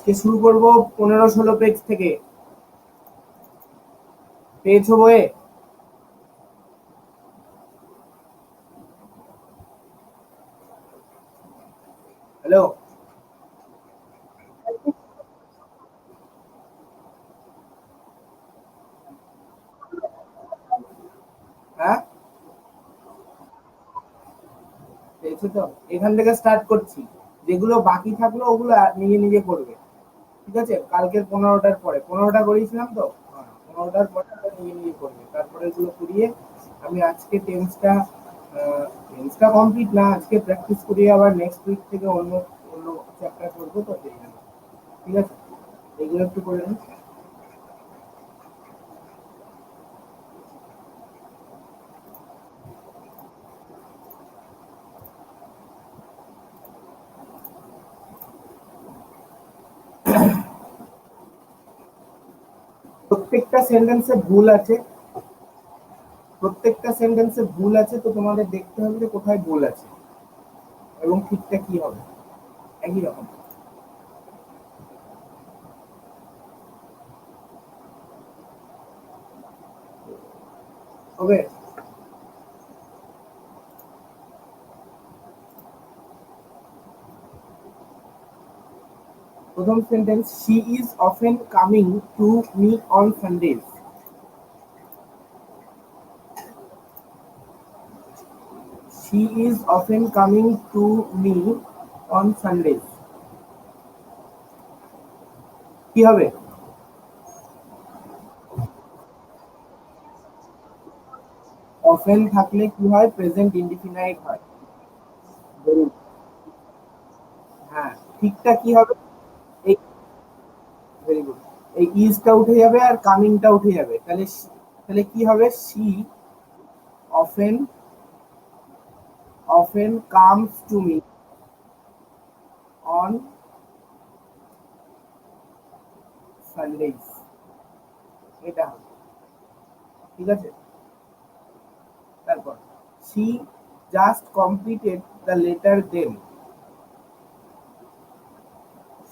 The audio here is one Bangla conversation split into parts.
আজকে শুরু করব 15-16 পেজ থেকে। পেয়েছো বইয়ে? হ্যালো, হ্যাঁ পেয়েছো তো? এখান থেকে স্টার্ট করছি। যেগুলো বাকি থাকলো ওগুলো নিজে নিজে করবে, ঠিক আছে? কালকের 15টার পরে 15টা করিয়েছিলাম তো, 15টার পরে ওটা নিজে নিজে করবে। তারপরে এগুলো করিয়ে আমি আজকে টেন্সটা কমপ্লিট না, আজকে প্র্যাকটিস করিয়ে আবার নেক্সট উইক থেকে অন্য অন্য চ্যাপ্টার করবো তো সেই জন্য। ঠিক আছে, এগুলো একটু করে নিন। প্রত্যেকটা সেন্টেন্সে ভুল আছে, প্রত্যেকটা সেন্টেন্সে ভুল আছে, তো তোমাদের দেখতে হবে যে কোথায় ভুল আছে এবং ঠিকটা কি হবে। একই রকম হবে। প্রথম sentence, she is often coming to me on Sundays. She is often coming to me on Sundays কি হবে? অফেন থাকলে কি হয়? প্রেজেন্ট ইনডিফিনাইট হয়। ধরুন, হ্যাঁ, ঠিকটা কি হবে? এই ভেরি গুড, এই ইজটা উঠে যাবে আর কামিংটা উঠে যাবে, তাহলে তাহলে কি হবে? She often comes to me on Sundays, এটা হবে। ঠিক আছে, তারপর she just completed the letter then,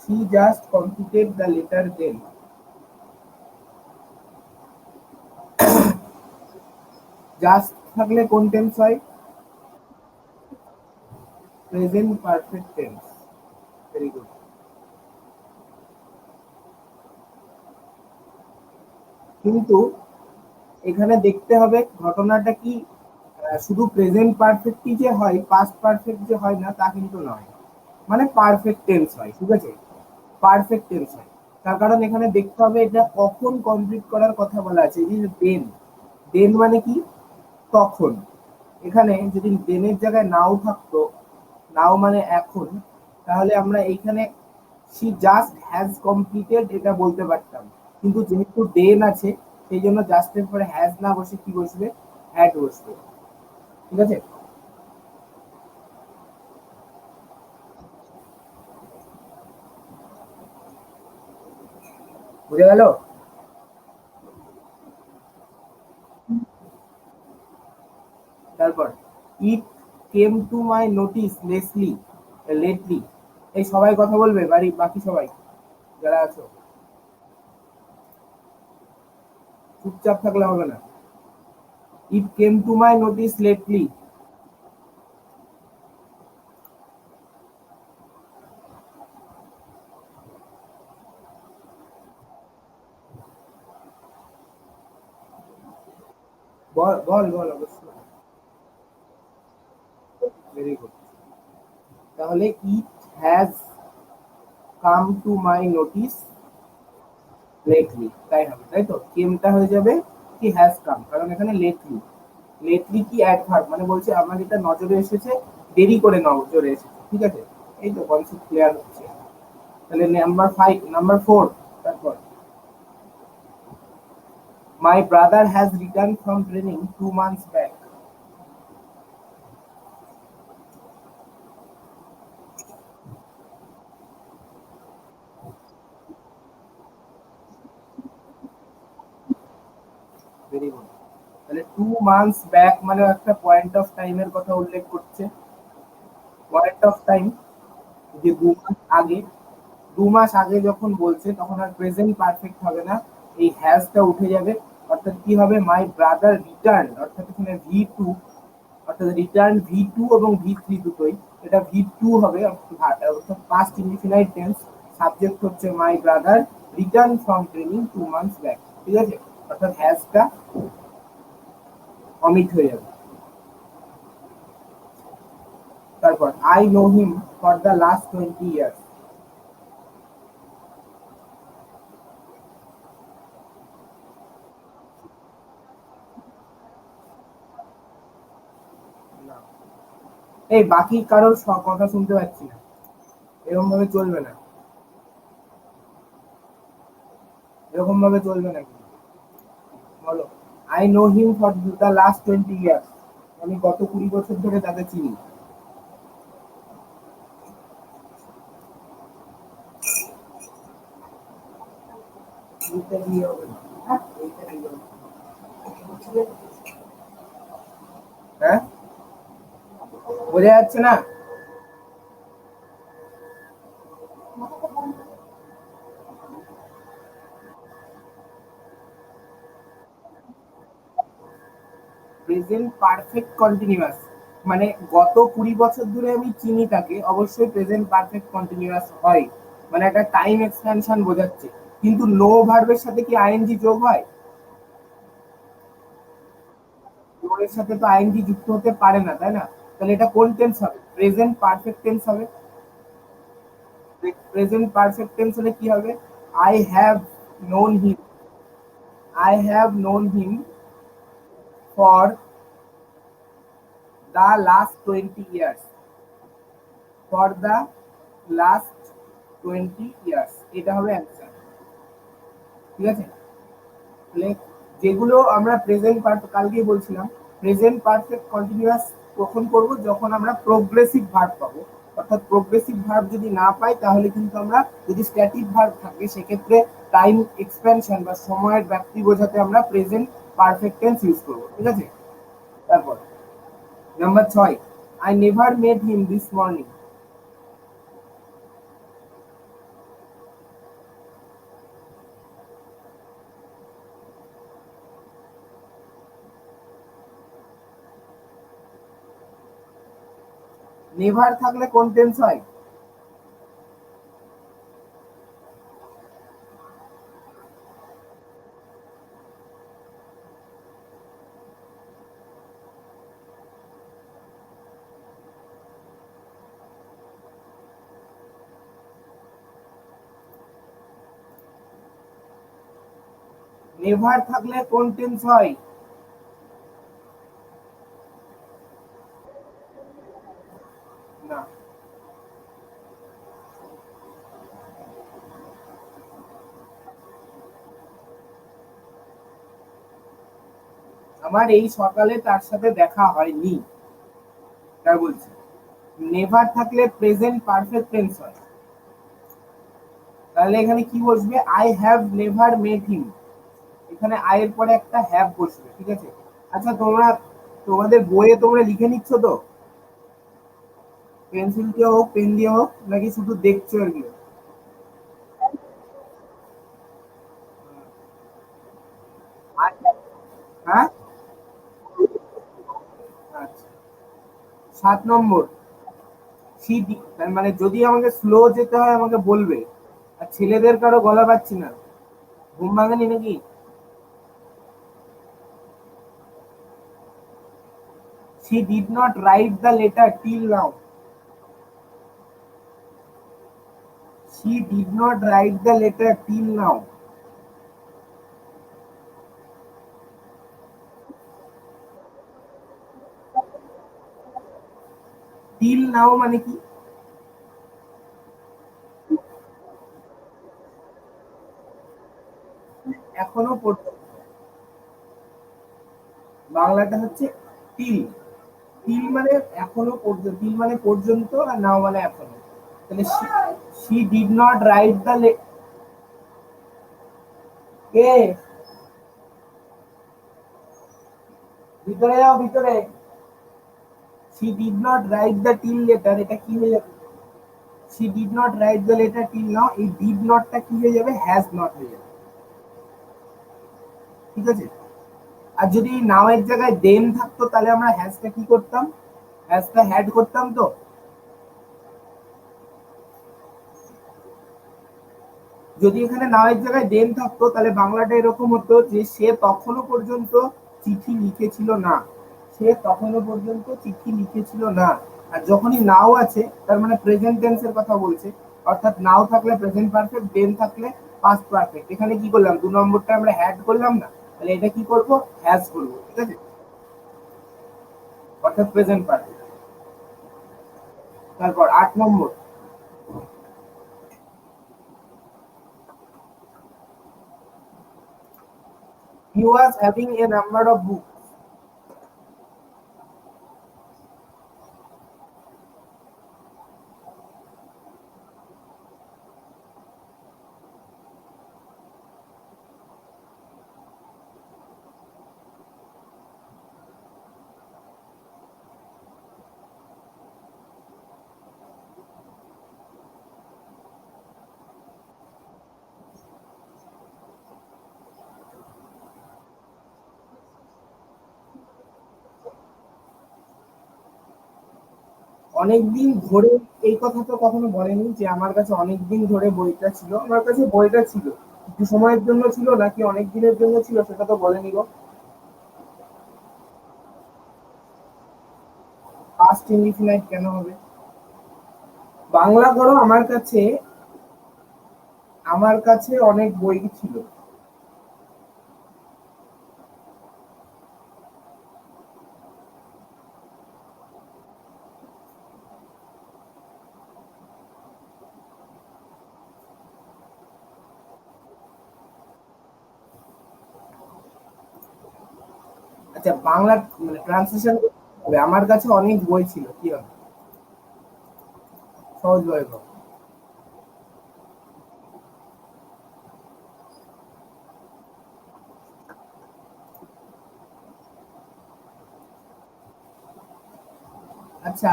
she just completed the letter then just থাকলে কোন টেন্স হয়? Present perfect tense. Very good. কিন্তু এখানে দেখতে হবে ঘটনাটা কি, শুধু প্রেজেন্ট পারফেক্টই যে হয়, পাস্ট পারফেক্ট যে হয় না তা কিন্তু নয়। মানে পারফেক্ট টেন্স হয়, ঠিক আছে? পারফেক্ট টেন্স হয়। তার কারণ এখানে দেখতে হবে এটা কখন কমপ্লিট করার কথা বলা আছে। এই যে দেন, দেন মানে কি? তখন। এখানে যদি দেনের জায়গায় নাও থাকতো, নাও মানে এখন, তাহলে আমরা এইখানে she just has completed এটা বলতে পারতাম। কিন্তু যেহেতু দেন আছে, সেই জন্য জাস্টের পরে হ্যাজ না বসে কি বসবে? হ্যাড বসবে। ঠিক আছে, বুঝে গেল? তারপর it came to my notice lately. এই সবাই কথা বলবে, বাকি সবাই যারা আছো, চুপচাপ থাকলে হবে না। It came to my notice lately. বল বল বল, অবশ্যই। Very good. তাহলে it has come to my notice lately, তাই হবে, তাই তো? কেমটা হয়ে যাবে কি হ্যাজ কাম, কারণ এখানে লেটলি। লেটলি কি অ্যাডভার্ব, মানে বলছে আমার এটা নজরে এসেছে, দেরি করে নজরে এসেছে। ঠিক আছে, এই তো কনসেপ্ট ক্লিয়ার হচ্ছে। তাহলে নাম্বার 4, তারপর my brother has return from training 2 months back. Very good. তাহলে 2 months ব্যাক মানে একটা পয়েন্ট অফ টাইমের কথা উল্লেখ করছে। পয়েন্ট অফ টাইম যে 2 মাস আগে, 2 মাস আগে যখন বলছে তখন আর প্রেজেন্ট পারফেক্ট হবে না, এই হ্যাজটা উঠে যাবে। অর্থাৎ কি হবে, মাই ব্রাদার রিটার্ন, অর্থাৎ এখানে V2, অর্থাৎ রিটার্ন V2 এবং V3 দুটোই, এটা V2 হবে, অর্থাৎ পাস্ট ইনডিফিনাইট টেন্স। সাবজেক্ট হচ্ছে my brother return from training 2 months back, ঠিক আছে? অর্থাৎ হ্যাজটা অমিট হয়ে যাবে। তারপর I know him for the last 20 years। এই বাকি কারোর কথা শুনতে পাচ্ছি না, এরকম ভাবে চলবে না, এরকম ভাবে চলবে না কিন্তু। বলো, I know him for the last 20 years, আমি গত 20 বছর ধরে তাকে চিনি। এইটা দিয়ে হবে না। হ্যাঁ, এইটা দিয়ে হবে। হ্যাঁ, বোঝা যাচ্ছে না? প্রেজেন্ট পারফেক্ট কন্টিনিউয়াস, মানে গত 20 বছর ধরে আমি চিনি তাকে, অবশ্যই প্রেজেন্ট পারফেক্ট কন্টিনিউয়াস হয়, মানে একটা টাইম এক্সটেনশন বোঝাচ্ছে। কিন্তু নো ভার্বের সাথে কি আইএনজি যোগ হয়? নো এর সাথে তো আইএনজি যুক্ত হতে পারে না, তাই না? তাহলে এটা কোন টেন্স হবে? প্রেজেন্ট পারফেক্ট টেন্স হবে। প্রেজেন্ট পারফেক্ট টেন্স হলে কি হবে? I have known him, I have known him for the last 20 years, for the last 20 years, এটা হবে অ্যান্সার, ঠিক আছে? তাহলে যেগুলো আমরা প্রেজেন্ট কালকেই বলছিলাম, প্রেজেন্ট পারফেক্ট কন্টিনিউয়াস কখন করব? যখন আমরা প্রোগ্রেসিভ ভার্ব পাবো। অর্থাৎ প্রোগ্রেসিভ ভার্ব যদি না পাই তাহলে কিন্তু আমরা, যদি স্ট্যাটিক ভার্ব থাকে সেক্ষেত্রে টাইম এক্সপেনশন বা সময়ের ব্যাপ্তি বোঝাতে আমরা প্রেজেন্ট পারফেক্ট টেন্স ইউজ করব, ঠিক আছে? তারপর number 6, I never mate him this morning. Never থাকলে কোন টেন্স হয়? নেভার থাকলে কোন টেন্স হয়? না, আমার এই সকালে তার সাথে দেখা হয়নি, তাই বলছি। নেভার থাকলে প্রেজেন্ট পারফেক্ট টেন্স হয়। তাহলে এখানে কি বসবে? আই হ্যাভ নেভার মেট হিম, এখানে আই এর পরে একটা হ্যাভ বসবে, ঠিক আছে? আচ্ছা, তোমরা তোমাদের বইয়ে তোমরা লিখে নিচ্ছ তো, পেন্সিল দিয়ে হোক পেন দিয়ে হোক, নাকি শুধু দেখছো এগুলো? হ্যাঁ, আচ্ছা। 7 নম্বর, মানে যদি আমাকে স্লো যেতে হয় আমাকে বলবে। আর ছেলেদের কারো গলা পাচ্ছি না, ঘুম ভাঙেনি নাকি? She did not write the letter till now. She did not write the letter till now. Till now মানে কি? এখনো পর্যন্ত। বাংলাটা হচ্ছে till। till মানে এখনো পর্যন্ত, till মানে পর্যন্ত, আর নাও মানে এখনো। তাহলে she did not write the কে? ভিতরে যাও, ভিতরে। she did not write the till letter, এটা কি হয়ে যাবে? she did not write the letter till now, এই did not টা কি হয়ে যাবে, has not হয়ে যাবে। ঠিক আছে, আর যদি নাও এর জায়গায় দেন থাকতো তাহলে আমরা হ্যাজটা কি করতাম, হ্যাজটা হ্যাড করতাম। তো যদি এখানে নাও এর জায়গায় দেন থাকতো তাহলে বাংলাটা এরকম হতো যে সে তখনো পর্যন্ত চিঠি লিখেছিল না, সে তখনো পর্যন্ত চিঠি লিখেছিল না। আর যখনই নাও আছে তার মানে প্রেজেন্ট টেন্সের কথা বলছে, অর্থাৎ নাও থাকলে প্রেজেন্ট পারফেক্ট, দেন থাকলে পাস্ট পারফেক্ট। এখানে কি করলাম, 2 নম্বরটা আমরা হ্যাড করলাম না, তাহলে এটা কি করব, হ্যাজ করব। ঠিক আছে, অর্থাৎ প্রেজেন্ট পারফেক্ট। তারপর 8 নম্বর, he was having a number of books। অনেকদিন ধরে, এই কথা তো কখনো বলেনি যে আমার কাছে অনেকদিন ধরে বইটা ছিল, আমার কাছে বইটা ছিল, কিছু সময়ের জন্য ছিল নাকি অনেক দিনের জন্য ছিল সেটা তো বলেনি গো। পাস্ট ইনডিফিনাইট কেন হবে, বাংলা করো, আমার কাছে অনেক বই ছিল। আচ্ছা, বাংলা মানে ট্রান্সলেশন হবে, আমার কাছে অনেক বই ছিল, কি হবে, সহজ ভাবে বলো। আচ্ছা,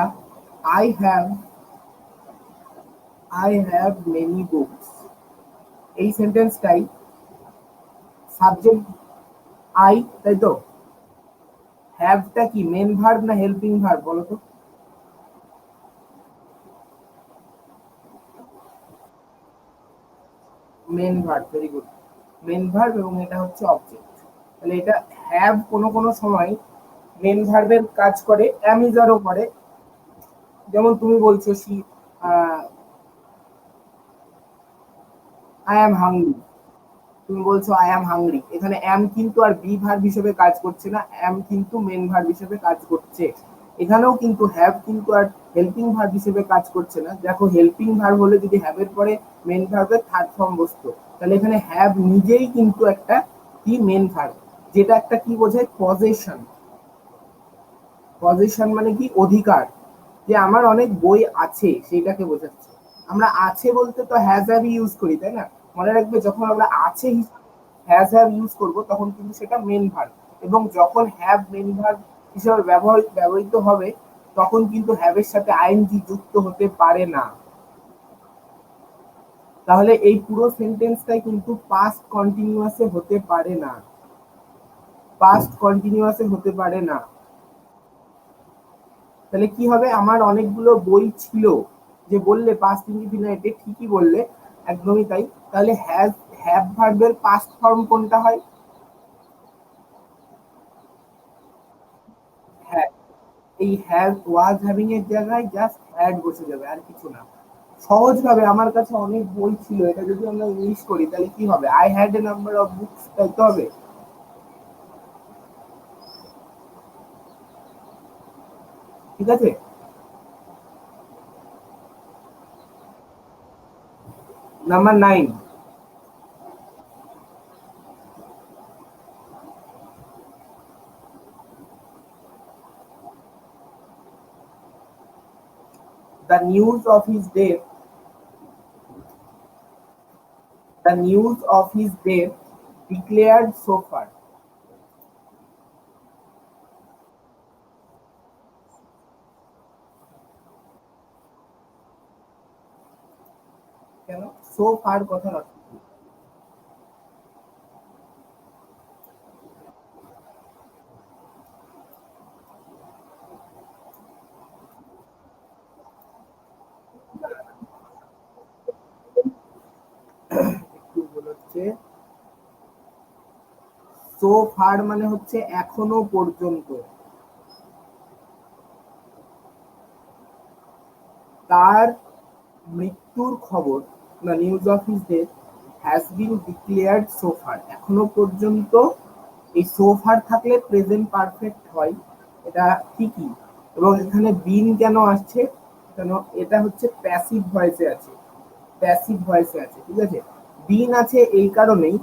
I have I have many books, এই সেন্টেন্সটাই সাবজেক্ট আই, তাই তো। হ্যাভটা কি মেন ভার্ব না হেল্পিং ভার্ব বলো তো। Main verb, very good, main verb, এবং এটা হচ্ছে অবজেক্ট। তাহলে এটা হ্যাভ কোনো কোনো সময় মেন ভার্বের কাজ করে, অ্যামিজারও করে। যেমন তুমি বলছো সি, আই অ্যাম হাংরি, তুমি বলছো আই অ্যাম হাংরি, এখানে অ্যাম কিন্তু আর বি ভার্ব হিসেবে কাজ করছে না, অ্যাম কিন্তু মেন ভার্ব হিসেবে কাজ করছে। এখানেও কিন্তু হ্যাভ কিন্তু আর হেল্পিং ভার্ব হিসেবে কাজ করছে না। দেখো, হেল্পিং ভার্ব হলে যদি হ্যাভের পরে মেন ভার্বের থার্ড ফর্ম বসতো, তাহলে এখানে হ্যাভ নিজেই কিন্তু একটা কি মেন ভার্ব, যেটা একটা কি বোঝায়, পজেশন। পজেশন মানে কি, অধিকার, যে আমার অনেক বই আছে সেটাকে বোঝাচ্ছে। আমরা আছে বলতে তো হ্যাজ হ্যাভ ইউজ করি, তাই না। মনে রাখবে, যখন আমরা আছে হ্যাজ হ্যাভ ইউজ করব তখন কিন্তু সেটা মেন ভার্ব, এবং যখন হ্যাভ মেন ভার্ব হিসেবে ব্যবহৃত হবে তখন কিন্তু হ্যাভের সাথে আইএনজি যুক্ত হতে পারে না। তাহলে এই পুরো সেন্টেন্সটাই কিন্তু পাস্ট কন্টিনিউয়াসে হতে পারে না, পাস্ট কন্টিনিউয়াসে হতে পারে না। তাহলে কি হবে, আমার অনেকগুলো বই ছিল, যে বললে পাস্ট ইনডিফিনাইটে, ঠিকই বললে, একদমই তাই। তাহলে হ্যাভ ভার্বের পাস্ট ফর্ম কোনটা হয়, হ্যাঁ। এই হ্যাভ ওয়াজ হ্যাভিং এর জায়গায় জাস্ট হ্যাড বসে যাবে, আর কিছু না। সহজ ভাবে, আমার কাছে অনেক বই ছিল, এটা যদি আমরা ইংলিশ করি তাহলে কি হবে, I had a number of books, তাই তো হবে। ঠিক আছে। Number 9, the news of his death, the news of his death declared so far। So far কথার অর্থ কি? একটু বলছে সো ফার মানে হচ্ছে এখনো পর্যন্ত, তার মৃত্যুর খবর, না news of his death has been declared so far. এখনো পর্যন্ত, এই সো ফার থাকলে প্রেজেন্ট পারফেক্ট হয়, এটা ঠিকই। এবং এখানে বিন কেন আসছে, কেন এটা হচ্ছে প্যাসিভ ভয়েসে আছে, প্যাসিভ ভয়েসে আছে, ঠিক আছে। বিন আছে এই কারণেই,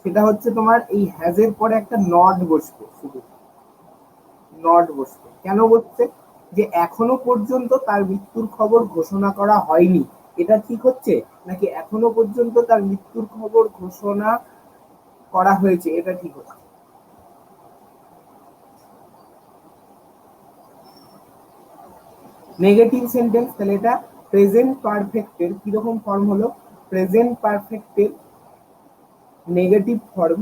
সেটা হচ্ছে তোমার এই হ্যাজের পরে একটা নট বসবে, শুধু নট বসবে। কেন বসছে? যে এখনো পর্যন্ত তার মৃত্যুর খবর ঘোষণা করা হয়নি, এটা ঠিক হচ্ছে, নাকি এখনো পর্যন্ত তার মৃত্যুর খবর ঘোষণা করা হয়েছে, এটা ঠিক হচ্ছে। নেগেটিভ সেন্টেন্স, তাহলে এটা প্রেজেন্ট পারফেক্টের কিরকম ফর্ম হলো? প্রেজেন্ট পারফেক্টের নেগেটিভ ফর্ম,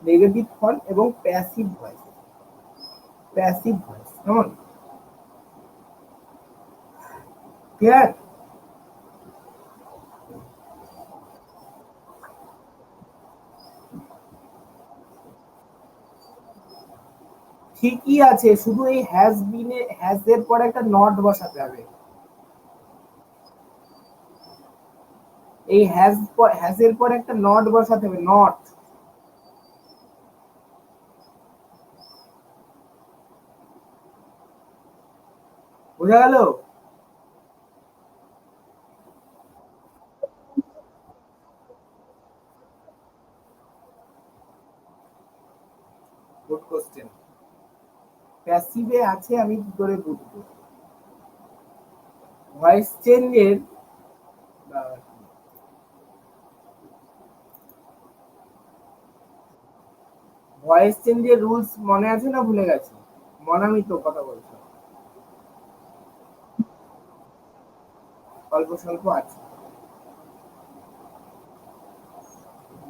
নেগেটিভ ফর্ম এবং প্যাসিভ ভয়েস, প্যাসিভ ভয়েস, কেমন? ক্লিয়ার? ঠিকই আছে, শুধু এই হ্যাজ বিনে হ্যাজ এর পরে একটা নট বসাতে হবে। এই হ্যাজ এর পরে একটা নট বসাতে হবে, নট। বোঝা গেল? Good question. প্যাসিভে আছে আমি কি করে বুঝবো? ভয়েস চেঞ্জের ভয়েস চেঞ্জের রুলস মনে আছে না ভুলে গেছি? মনামি তো কথা বলছো, অল্প স্বল্প আছে।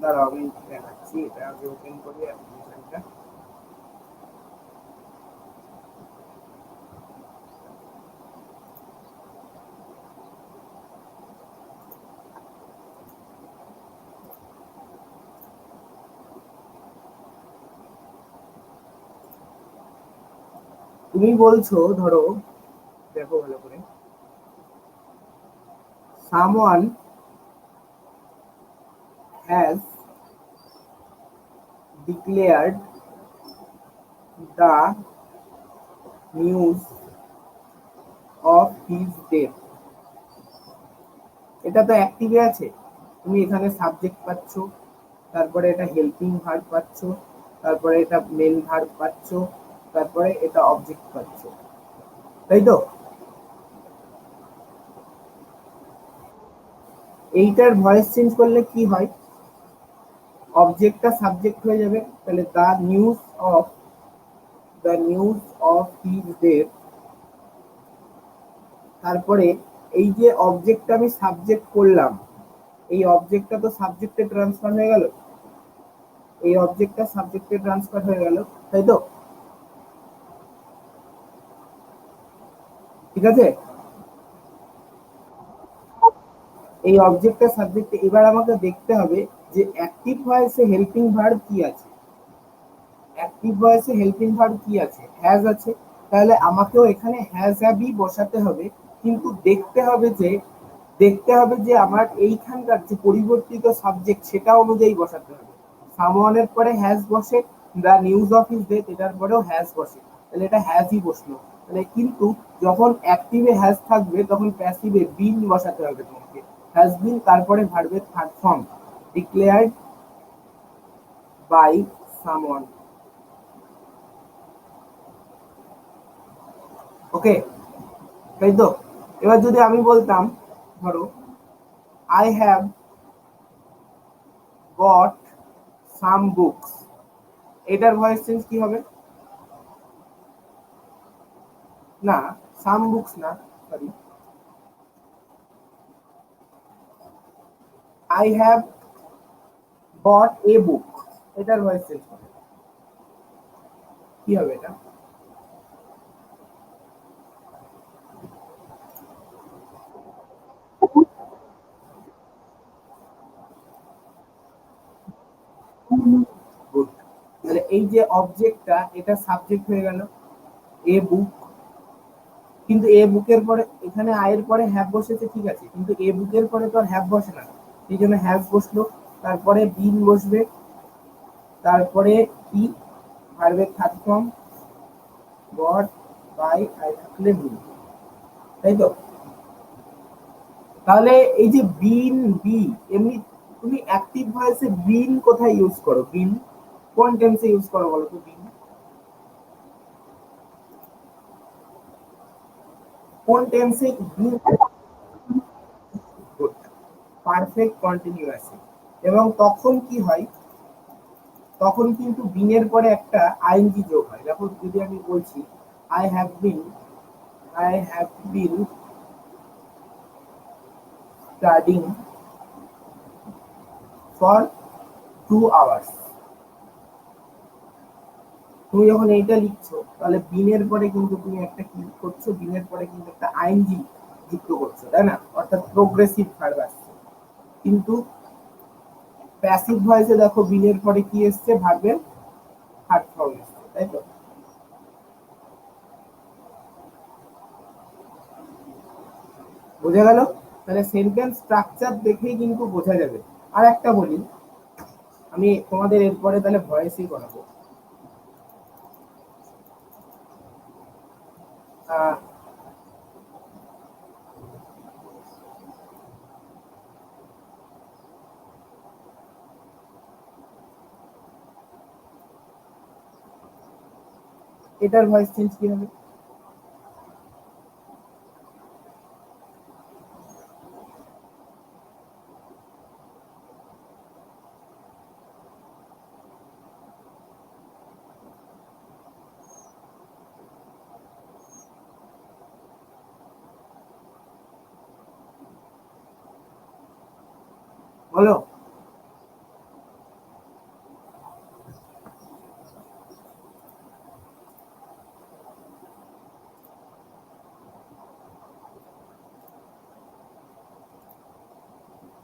দাঁড়াও আমি দেখাচ্ছি, এটা আগে ওপেন করি অ্যাপ্লিকেশনটা। তুমি বলছো ধরো, দেখো ভালো করে, someone has declared the news of his death। এটা তো অ্যাক্টিভে আছে, তুমি এখানে সাবজেক্ট পাচ্ছ, তারপরে এটা হেল্পিং ভার্ব পাচ্ছ, তারপরে এটা মেন ভার্ব পাচ্ছ, তারপরে এটা অবজেক্ট পাচ্ছ, তাই তো? এইটার ভয়েস চেঞ্জ করলে কি হয়? অবজেক্টটা সাবজেক্ট হয়ে যাবে, তাহলে the news of his death. তারপরে এই যে অবজেক্টটা আমি সাবজেক্ট করলাম, এই অবজেক্টটা তো সাবজেক্টে ট্রান্সফার হয়ে গেল, এই অবজেক্টটা সাবজেক্টে ট্রান্সফার হয়ে গেল, তাই তো? ঠিক আছে, এই অবজেক্টটা সাবজেক্টে। এবার আমাকে দেখতে হবে যে অ্যাক্টিভ ভয়েসে হেল্পিং ভার্ব কি আছে, অ্যাক্টিভ ভয়েসে হেল্পিং ভার্ব কি আছে? হ্যাজ আছে। তাহলে আমাকেও এখানে হ্যাজ হ্যাভই বসাতে হবে, কিন্তু দেখতে হবে যে আমার এইখানকার যে পরিবর্তিত সাবজেক্ট সেটা অনুযায়ী বসাতে হবে। সামওয়ানের পরে হ্যাজ বসে, the news of his death এটার পরেও হ্যাজ বসে, তাহলে এটা হ্যাজই বসলো। তাহলে কিন্তু যখন অ্যাক্টিভে হ্যাজ থাকবে তখন প্যাসিভে বিন বসাতে হবে তোমাকে। হ্যাজ বিন, তারপরে ভার্বের third form, declared by someone. Okay, তাই তো? এবার যদি আমি বলতাম, ধরো, I have got some books, এটার ভয়েস চেঞ্জ কি হবে? না, সাম বুকস না, sorry, I have bought a book, এটার ভয়েস চেঞ্জ করে কি হবে এটা? গুড। তাহলে এই যে অবজেক্টটা, এটা সাবজেক্ট হয়ে গেল এ বুক, কিন্তু এ বুকের পরে এখানে আয়ের পরে হ্যাভ বসেছে, ঠিক আছে, কিন্তু এ বুকের পরে তো আর হ্যাভ বসে না, এই জন্য হ্যাভ বসলো, তারপরে বিন বসবে, তারপরে কি ভার্বের third form got by I থাকলে বিন, তাই তো? তাহলে এই যে বিন বি, এমনি তুমি অ্যাক্টিভ ভয়েসে বিন কোথায় ইউজ করো? বিন কোন টেন্সে ইউজ করো বলো তো? বিন কোন টেন্সে বিন? পারফেক্ট কন্টিনিউয়াসে। এবং তখন কি হয়, তখন কিন্তু বিনের পরে একটা আইএনজি যোগ হয়। দেখো যদি আমি বলছি I have been, I have been studying for 2 hours, তুমি যখন এইটা লিখছো তাহলে বিনের পরে কিন্তু তুমি একটা কি করছো, বিনের পরে কিন্তু একটা আইএনজি যুক্ত করছো, তাই না? অর্থাৎ প্রোগ্রেসিভ ভার্ব আসছে। কিন্তু প্যাসিভ ভয়েসে দেখো বিনের পরে কি এসছে, ভার্বের থার্ড ফর্ম এসছে, তাই তো? বোঝা গেল? তাহলে সেন্টেন্স স্ট্রাকচার দেখেই কিন্তু বোঝা যাবে। আর একটা বলি, আমি তোমাদের এরপরে তাহলে ভয়েসই করাবো। আহ, এটার ভয়েস চেঞ্জ কি হবে? বলো।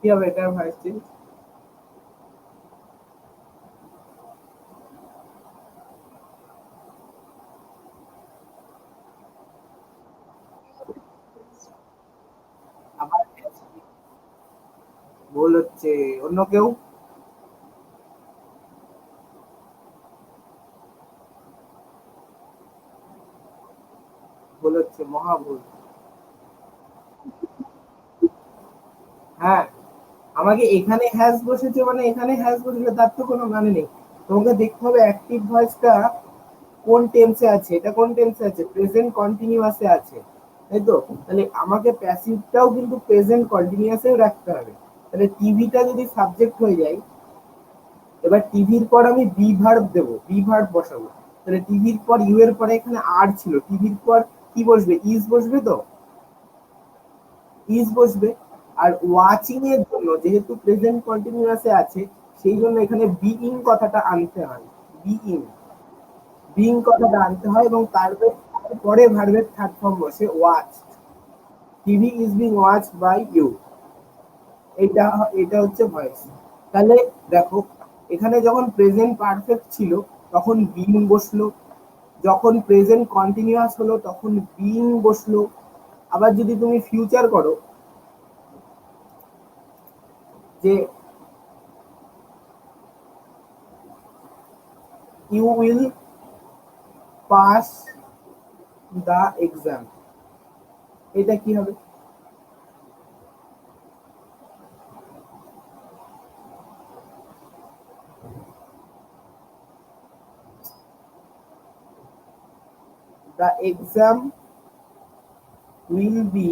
কি হবে এটার ভয়েস চেঞ্জ? আবার ভুল হচ্ছে। অন্য কেউ? ভুল হচ্ছে, মহা ভুল। হ্যাঁ, আমাকে এখানে হ্যাজ বসেছে মানে এখানে হ্যাজ বসেছে তার তো কোনো মানে নেই। তোমাকে দেখতে হবে অ্যাক্টিভ ভয়েসটা কোন টেন্সে আছে, এটা কোন টেন্সে আছে, প্রেজেন্ট কন্টিনিউয়াসে আছে, তাই তো? তাহলে আমাকে প্যাসিভটাও কিন্তু প্রেজেন্ট কন্টিনিউয়াসেও রাখতে হবে। তাহলে টিভিটা যদি সাবজেক্ট হয়ে যায়, এবার টিভির পর আমি বি ভার্ব দেবো, বি ভার্ব বসাবো, তাহলে টিভির পর ইউ এর পরে এখানে আর ছিল, টিভির পর কি বসবে? ইজ বসবে তো, ইজ বসবে। আর ওয়াচিং এর জন্য যেহেতু প্রেজেন্ট কন্টিনিউয়াসে আছে, সেই জন্য এখানে বিইং কথাটা আনতে হয়, বিইং, বিইং কথাটা আনতে হয়, এবং তারপরে ভার্বের থার্ড ফর্ম বসে watch, TV is being watch by you. এটা এটা হচ্ছে ভয়েস। তাহলে দেখো, এখানে যখন প্রেজেন্ট পারফেক্ট ছিল তখন বিং বসলো, যখন প্রেজেন্ট কন্টিনিউয়াস হলো তখন বিং বসলো। আবার যদি তুমি ফিউচার করো, যে you will pass the exam, এটা কি হবে? The exam will be,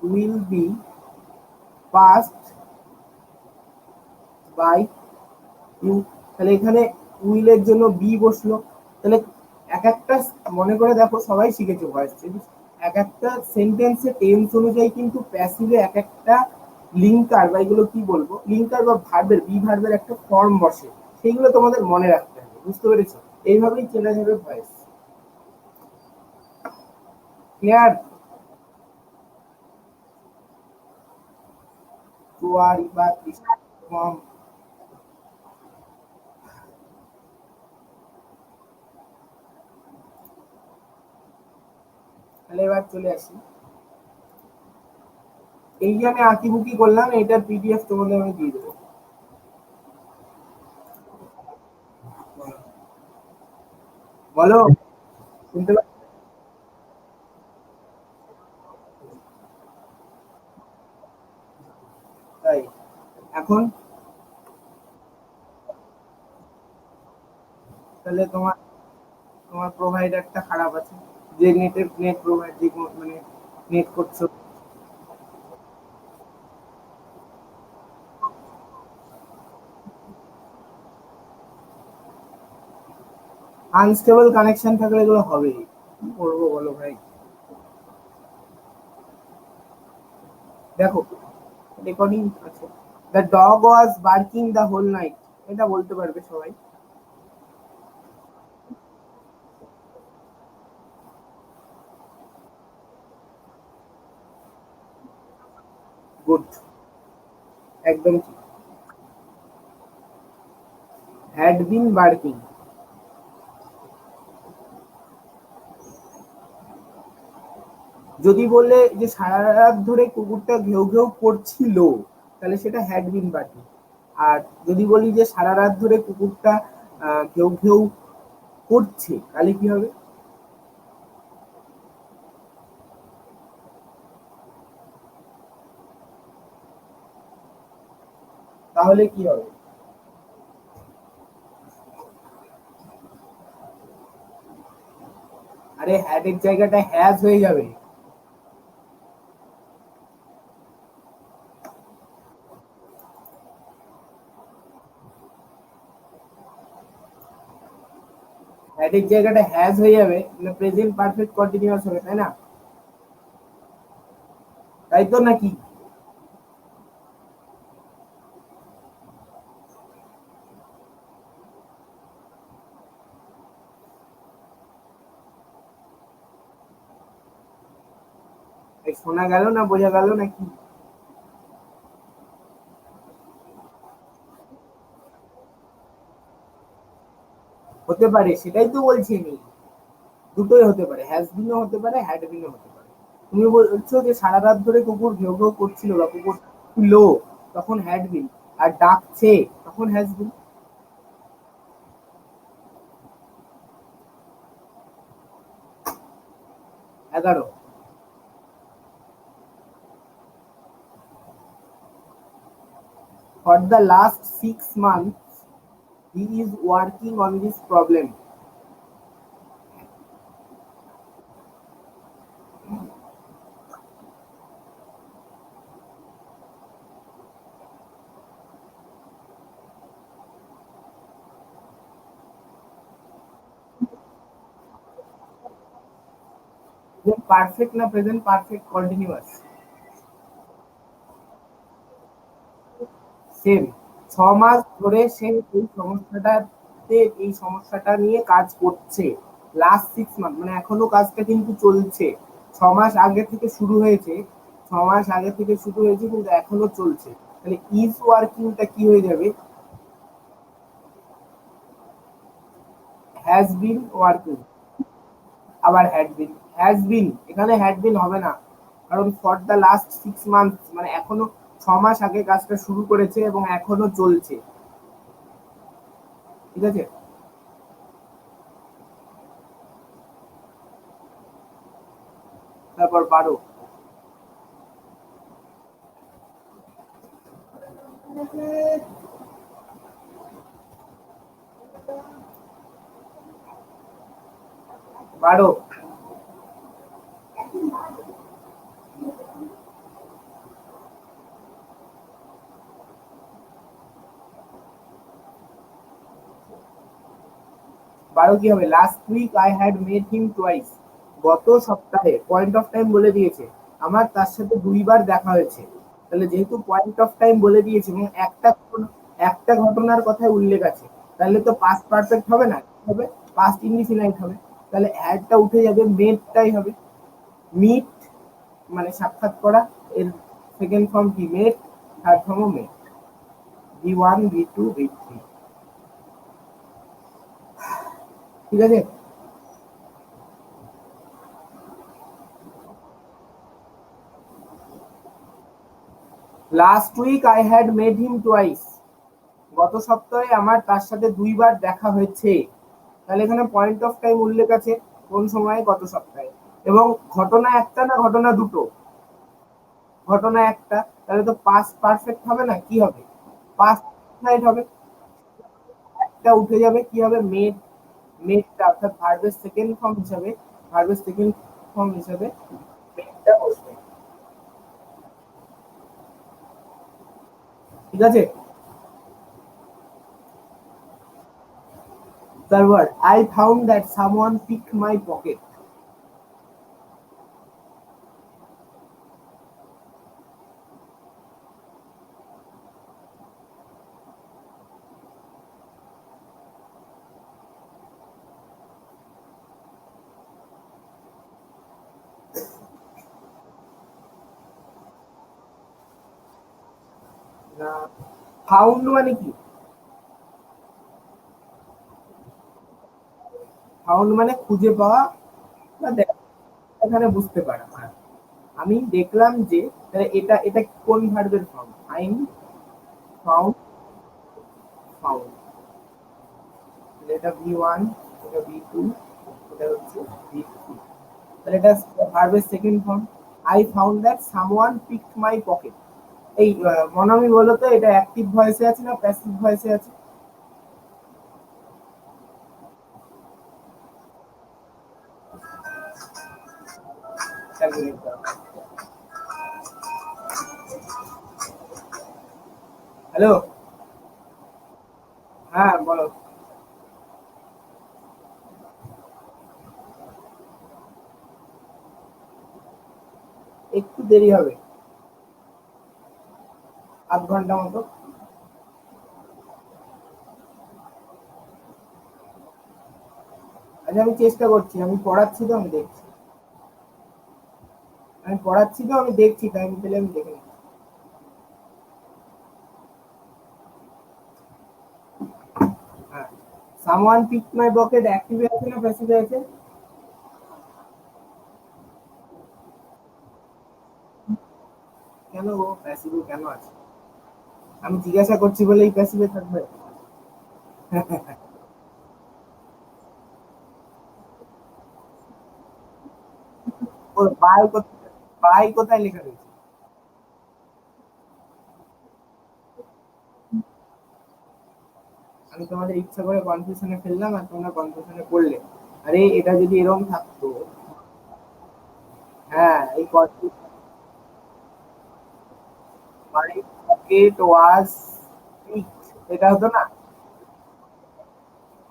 will be passed by you. তাহলে এখানে উইলের জন্য বি বসলো। তাহলে এক একটা, মনে করে দেখো সবাই শিখেছো ভয়েস চেঞ্জ, এক একটা সেন্টেন্সে টেন্স অনুযায়ী কিন্তু প্যাসিভে এক একটা লিঙ্কার বা এগুলো কি বলবো, লিঙ্কার বা ভার্বের বি ভার্বের একটা ফর্ম বসে, সেইগুলো তোমাদের মনে রাখতে হবে, বুঝতে পেরেছো? এইভাবেই চেনা যাবে ভয়েস। ক্লিয়ার? তোয়ার বা ফর্ম। তাহলে এবার চলে আসি, এই যে আমি আঁকিবুকি করলাম এটার পিডিএফ তোমাদের আমি দিয়ে দেবো। বলো, শুনতে পাচ্ছ? তাই এখন তাহলে তোমার তোমার প্রোভাইডারটা খারাপ আছে, যে নেট প্রোভাইড যে মানে নেট করছো। আনস্টেবল কানেকশন থাকলে এগুলো হবেই, কি করবো বলো ভাই। দেখো রেকর্ডিং আছে, the dog was barking the whole night, এটা বলতে পারবে সবাই। গুড, একদম ঠিক। হ্যাড বিন বার্কিং, যদি বলে যে সারা রাত ধরে কুকুরটা ঘেউ ঘেউ করছিল, তাহলে সেটা হ্যাড বিন বার্কিং। আর যদি বলি যে সারা রাত ধরে কুকুরটা ঘেউ ঘেউ করছে, তাহলে কি হবে? তাহলে কি হবে? আরে হ্যাড এর জায়গাটা হ্যাজ হয়ে যাবে। হ্যাড এর জায়গাটা হ্যাজ হয়ে যাবে, মানে প্রেজেন্ট পারফেক্ট কন্টিনিউয়াস হবে, তাই না? তাই তো নাকি? এই শোনা গেল না বোঝা গেল নাকি? হতে পারে, সেটাই তো বলছি আমি, দুটোই হতে পারে, হ্যাজ বিনও হতে পারে, হ্যাড বিনও হতে পারে। তুমি বলছো যে সারা রাত ধরে কুকুর ঘেউ ঘেউ করছিল বা কুকুর ছিল, তখন হ্যাড বিন। আর ডাকছে, তখন has been. 11, for the last 6 months he is working on this problem. Perfect না প্রেজেন্ট পারফেক্ট কন্টিনিউয়াস? সেম। 6 মাস ধরে সে এই সমস্যাটাতে, এই সমস্যাটা নিয়ে কাজ করছে। লাস্ট 6 মান্থ মানে এখনো কাজটা কিন্তু চলছে। 6 মাস আগে থেকে শুরু হয়েছে, 6 মাস আগে থেকে শুরু হয়েছে কিন্তু এখনো চলছে। তাহলে ইজ ওয়ার্কিংটা কি হয়ে যাবে? Has been working. আবার হ্যাড বিন, হ্যাজ বিন, এখানে হ্যাড বিন হবে না, কারণ ফর দ্য লাস্ট 6 মান্থ মানে এখনো 6 মাস আগে কাজটা শুরু করেছে এবং এখনো চলছে। ঠিক আছে? তারপর 12, 12, 12 কি হবে? Last week I had met him twice, গত সপ্তাহে পয়েন্ট অফ টাইম বলে দিয়েছে, আমার তার সাথে 2বার দেখা হয়েছে। তাহলে যেহেতু পয়েন্ট অফ টাইম বলে দিয়েছে এবং একটা ঘটনার কথায় উল্লেখ আছে, তাহলে তো পাস্ট পারফেক্ট হবে না, হবে পাস্ট ইনডিফিনাইট হবে। তাহলে হ্যাডটা উঠে যাবে, মেটটাই হবে। মিট মানে সাক্ষাৎ করা, এর সেকেন্ড ফর্ম কি মেট, থার্ড ফর্মও মেট। V1 V2 V3, ঠিক আছে। Last week I had made him twice, গত সপ্তাহে আমার তার সাথে দুইবার দেখা হয়েছে। তাহলে এখানে পয়েন্ট অফ টাইম উল্লেখ আছে, কোন সময়, গত সপ্তাহে। এবং ঘটনা একটা না ঘটনা দুটো, ঘটনা একটা, তাহলে তো পাস্ট পারফেক্ট হবে না, কি হবে, পাস্ট ইনডিফিনাইট হবে। একটা উঠে যাবে, কি হবে, মেড। মেডটা অর্থাৎ ভার্বের সেকেন্ড ফর্ম হিসাবে, ভার্বের সেকেন্ড ফর্ম হিসাবে মেডটা বসবে, ঠিক আছে। তারপর I found that someone picked my pocket. Found মানে কি, ফাউন্ড মানে খুঁজে পাওয়া বা দেখা, এখানে বুঝতে পারা। হ্যাঁ, আমি দেখলাম যে, তাহলে এটা এটা কোন ভার্বের ফর্ম, ফাইন্ড, ফাউন্ড, ফাউন্ড। এটা V1, এটা V2, এটা হচ্ছে V3। তাহলে এটা ভার্বের second form. I found that someone picked my pocket. এই মনামি বলো তো, এটা অ্যাক্টিভ ভয়েসে আছে না প্যাসিভ ভয়েসে আছে? হ্যালো, হ্যাঁ বলো। একটু দেরি হবে, আধ ঘন্টা মতো। আচ্ছা আমি চেষ্টা করছি, আমি পড়াচ্ছি তো, আমি দেখছি, আমি পড়াচ্ছি তো, আমি দেখছি, টাইম পেলে আমি দেখে নিচ্ছি। হ্যাঁ, সামওয়ান পিক মাই পকেট অ্যাক্টিভে আছে না প্যাসিভে আছে? কেন গো, প্যাসিভে কেন আছে? আমি জিজ্ঞাসা করছি বলেই প্যাসিভে থাকবে? ওর বাই কোথায়, বাই কোথায় লেখা রয়েছে? আমি তোমাদের ইচ্ছা করে কনফিউশনে ফেললাম আর তোমরা কনফিউশনে পড়লে। আরে এটা যদি এরকম থাকতো, হ্যাঁ এই মাই পকেট ওয়াজ পিকড, এটা হতো না,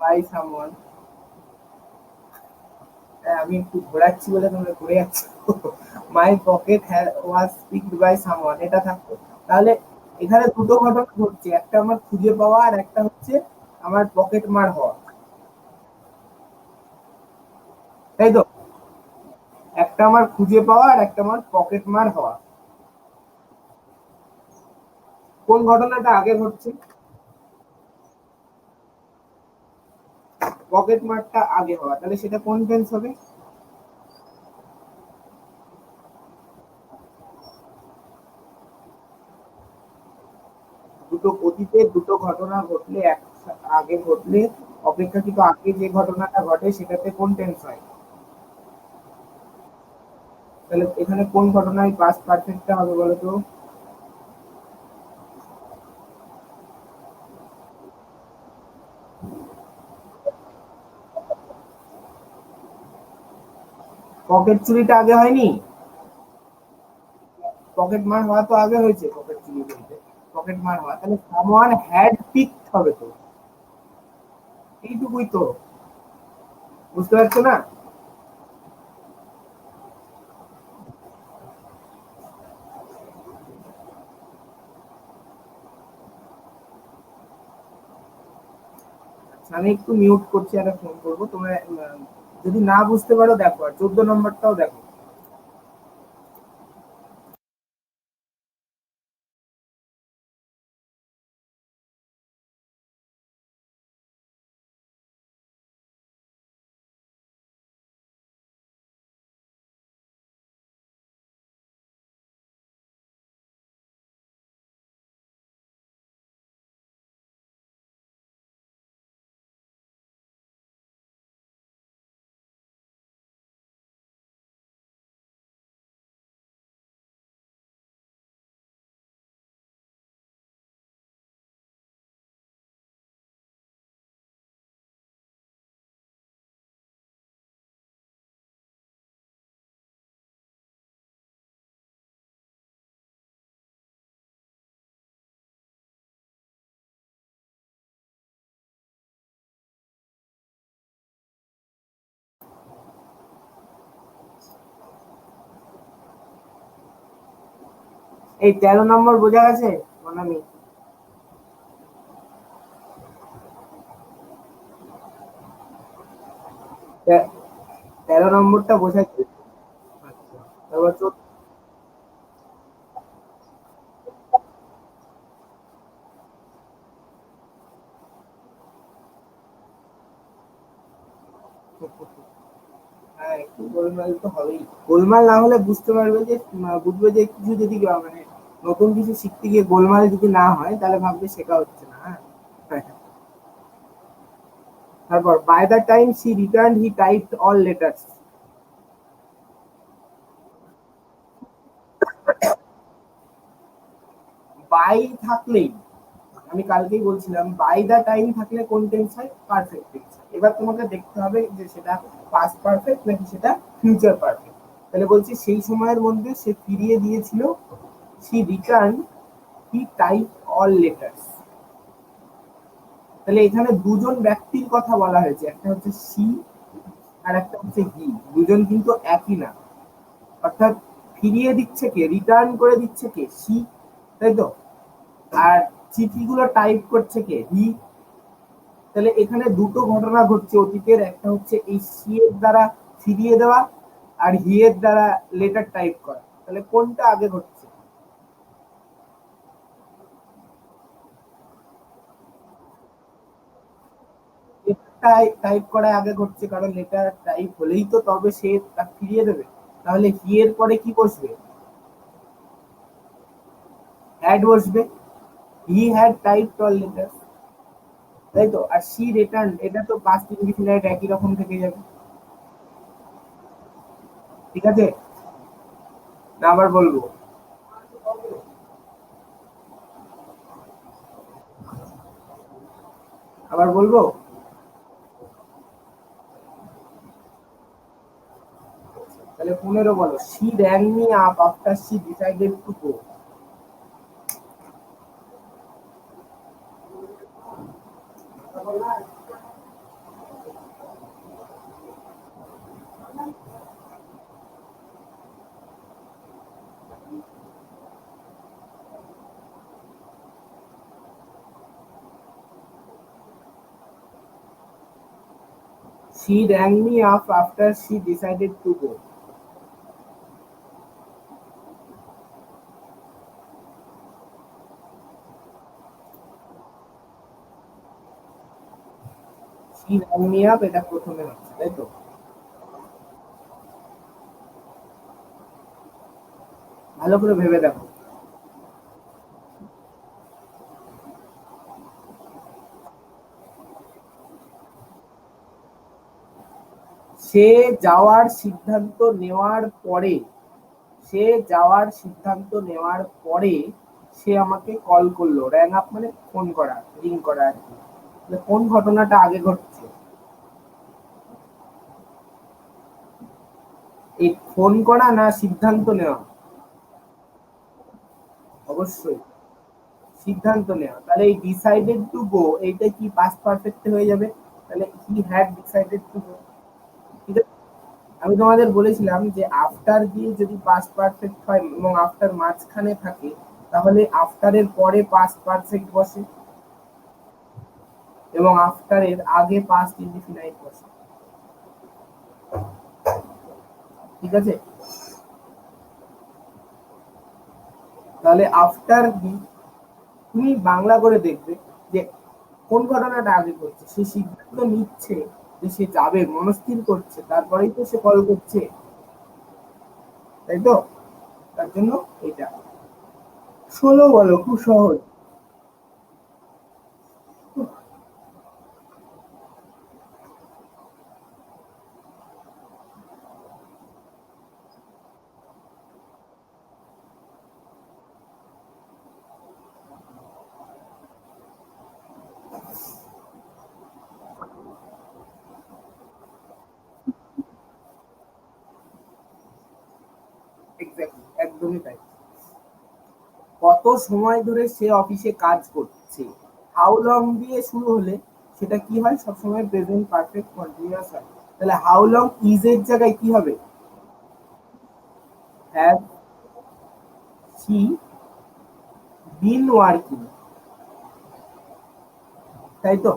বাই সামওয়ান। আমি একটু ঘোরাচ্ছি বলে তোমরা ঘুরে যাচ্ছ। My pocket was picked by someone, এটা থাকতো। তাহলে এখানে দুটো ঘটনা ঘটছে, একটা আমার খুঁজে পাওয়া আর একটা হচ্ছে আমার পকেট মার হওয়া, তাই তো? একটা আমার খুঁজে পাওয়া আর একটা আমার পকেট মার হওয়া। কোন ঘটনাটা আগে ঘটছে? পকেট মারটা আগে হওয়া, তাহলে সেটা কোন টেন্স হবে? দুটো অতীতে দুটো ঘটনা ঘটলে, আগে ঘটলে অপেক্ষাকৃত আগে যে ঘটনাটা ঘটে সেটাতে কোন টেন্স হয়? তাহলে এখানে কোন ঘটনায় পাস্ট পারফেক্টটা হবে বলো তো? পকেট চুরিটা আগে হয়নি? পকেট মার হওয়া তো আগে হয়েছে, পকেট চুরি বলতে পকেট মার হওয়া, তাহলে সামওয়ান হ্যাড পিকড হবে তো, এইটুকুই তো, বুঝতে পারছো না? আমি একটু মিউট করছি আর ফোন করবো তোমরা যদি না বুঝতে পারো দেখো, আর 14 নম্বরটাও দেখো। এই 13 নম্বর বোঝা গেছে মনামি? 13 নম্বরটা বোঝা গেছে? আচ্ছা, তারপর হ্যাঁ, একটু গোলমাল তো হবেই। গোলমাল না হলে বুঝতে পারবে যে বুঝবে যে কিছু যদি মানে নতুন কিছু শিখতে গিয়ে গোলমাল যদি না হয় তাহলে ভাববে শেখা হচ্ছে না। হ্যাঁ। তারপর by the time she return he typed all letters. By থাকলেই, আমি কালকেই বলছিলাম বাই দা টাইম থাকলে কোন টেন্স হয়? Perfect tense. এবার তোমাকে দেখতে হবে যে সেটা পাস্ট পারফেক্ট নাকি সেটা ফিউচার পারফেক্ট। তাহলে বলছি সেই সময়ের মধ্যে সে ফিরিয়ে দিয়েছিল, সি রিটার্ন হি টাইপ অল লেটার্স। তাহলে এখানে দুজন ব্যক্তির কথা বলা হয়েছে, একটা হচ্ছে সি আর একটা হচ্ছে হি। দুজন কিন্তু একই না। অর্থাৎ ফিরিয়ে দিচ্ছে কে, রিটার্ন করে দিচ্ছে কে? সি, তাই তো। আর চিঠিগুলো টাইপ করছে কে? হি। তাহলে এখানে দুটো ঘটনা ঘটছে অতীতের, একটা হচ্ছে এই সি এর দ্বারা ফিরিয়ে দেওয়া আর হি এর দ্বারা লেটার টাইপ করা। তাহলে কোনটা আগে ঘটছে? টাইপ করা আগে ঘটছে, কারণ লেটার টাইপ হলেই তো তবে সে তা ফিরিয়ে দেবে। তাহলে হি এর পরে কি বসবে? হ্যাড বসবে। He had typed all letter, তাই তো। আর সি রিটার্ন, এটা তো পাস্ট ইনডিফিনাইট একই রকম থেকে যাবে। ঠিক আছে, না আবার বলবো? আবার বলবো? তাহলে 15 বলো, she rang me up after she decided to go. She rang me up after she decided to go. She rang me up, এটা প্রথমে হচ্ছে, তাই তো। ভালো করে ভেবে দেখো। সে যাওয়ার সিদ্ধান্ত নেওয়ার পরে, সে যাওয়ার সিদ্ধান্ত নেওয়ার পরে সে আমাকে কল করলো। র্যাং আপ মানে ফোন করা, রিং করা আর কি। কোন ঘটনাটা আগে ঘটছে? এই ফোন করা না সিদ্ধান্ত নেওয়া? অবশ্যই সিদ্ধান্ত নেওয়া। তাহলে এই ডিসাইডেড টু গো এইটা কি পাস্ট পারফেক্ট হয়ে যাবে? তাহলে he had decided to go. ঠিক আছে। আমি তোমাদের বলেছিলাম যে আফটার দিয়ে যদি পাস্ট পারফেক্ট হয় এবং আফটার মাঝখানে থাকে, তাহলে আফটারের পরে পাস্ট পারফেক্ট বসে। এবং আফটার এর আগে পাস্ট ইনডিফিনাইট বসে। ঠিক আছে, তাহলে আফটার বি তুমি বাংলা করে দেখবে যে কোন ঘটনাটা আগে করছে, সে সিদ্ধান্ত নিচ্ছে যে সে যাবে, মনস্থির করছে, তারপরেই তো সে কল করছে, তাই তো? তার জন্য এটা 16 বলো, খুব সহজ। এক্স্যাক্টলি, একদমই তাই। কত সময় ধরে সে অফিসে কাজ করছে, হাউ লং দিয়ে শুরু হলে সেটা কি হয়, সবসময় প্রেজেন্ট পারফেক্ট কন্টিনিউয়াস হয়। তাহলে হাউ লং ইজ এর জায়গায় কি হবে, হ্যাভ শি বিন ওয়ার্কিং, তাই তো?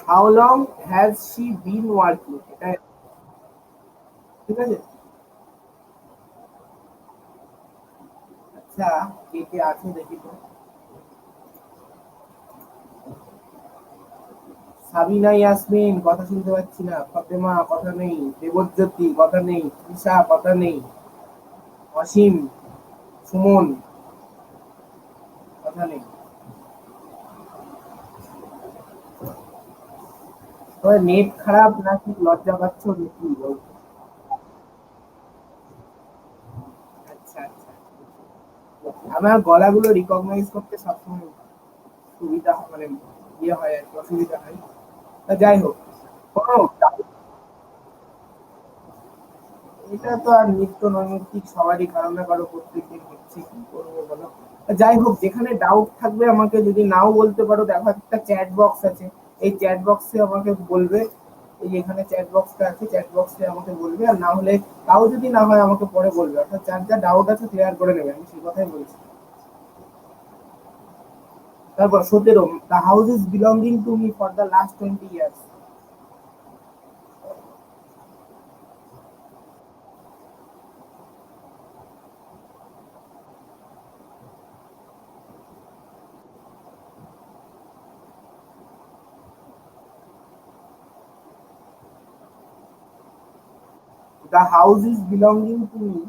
How long has she been working, এটা ঠিক আছে। আচ্ছা, কে কে আছে দেখি তো। সাবিনা ইয়াসমিন, কথা শুনতে পাচ্ছি না। ফাতেমা, কথা নেই। দেবজ্যোতি, কথা নেই। তৃষা, কথা নেই। অসীম, সুমন, কথা নেই। তবে নেট খারাপ নাকি লজ্জা পাচ্ছ নাকি বলতো? আচ্ছা আচ্ছা, আমার গলাগুলো রিকগনাইজ করতে সবসময় সুবিধা হয়, মানে ইয়ে হয় আর কি, অসুবিধা হয়। তা যাই হোক, কোনো এটা তো আর নিত্য নৈমিত্তিক, সবারই কারো না কারো প্রত্যেকদিন হচ্ছে, কি করবো বলো। যাই হোক, যেখানে ডাউট থাকবে আমাকে যদি নাও বলতে পারো, দেখো একটা চ্যাট বক্স আছে, এই চ্যাট বক্সে আমাকে বলবে। এই এখানে চ্যাট বক্সটা আছে, চ্যাট বক্সে আমাকে বলবে, আর না হলে তাও যদি না হয় আমাকে পরে বলবে, অর্থাৎ যার যা ডাউট আছে ক্লিয়ার করে নেবে, আমি সেই কথাই বলছি। তারপর 17, the house is belonging to me for the last 20 years। The house is belonging to me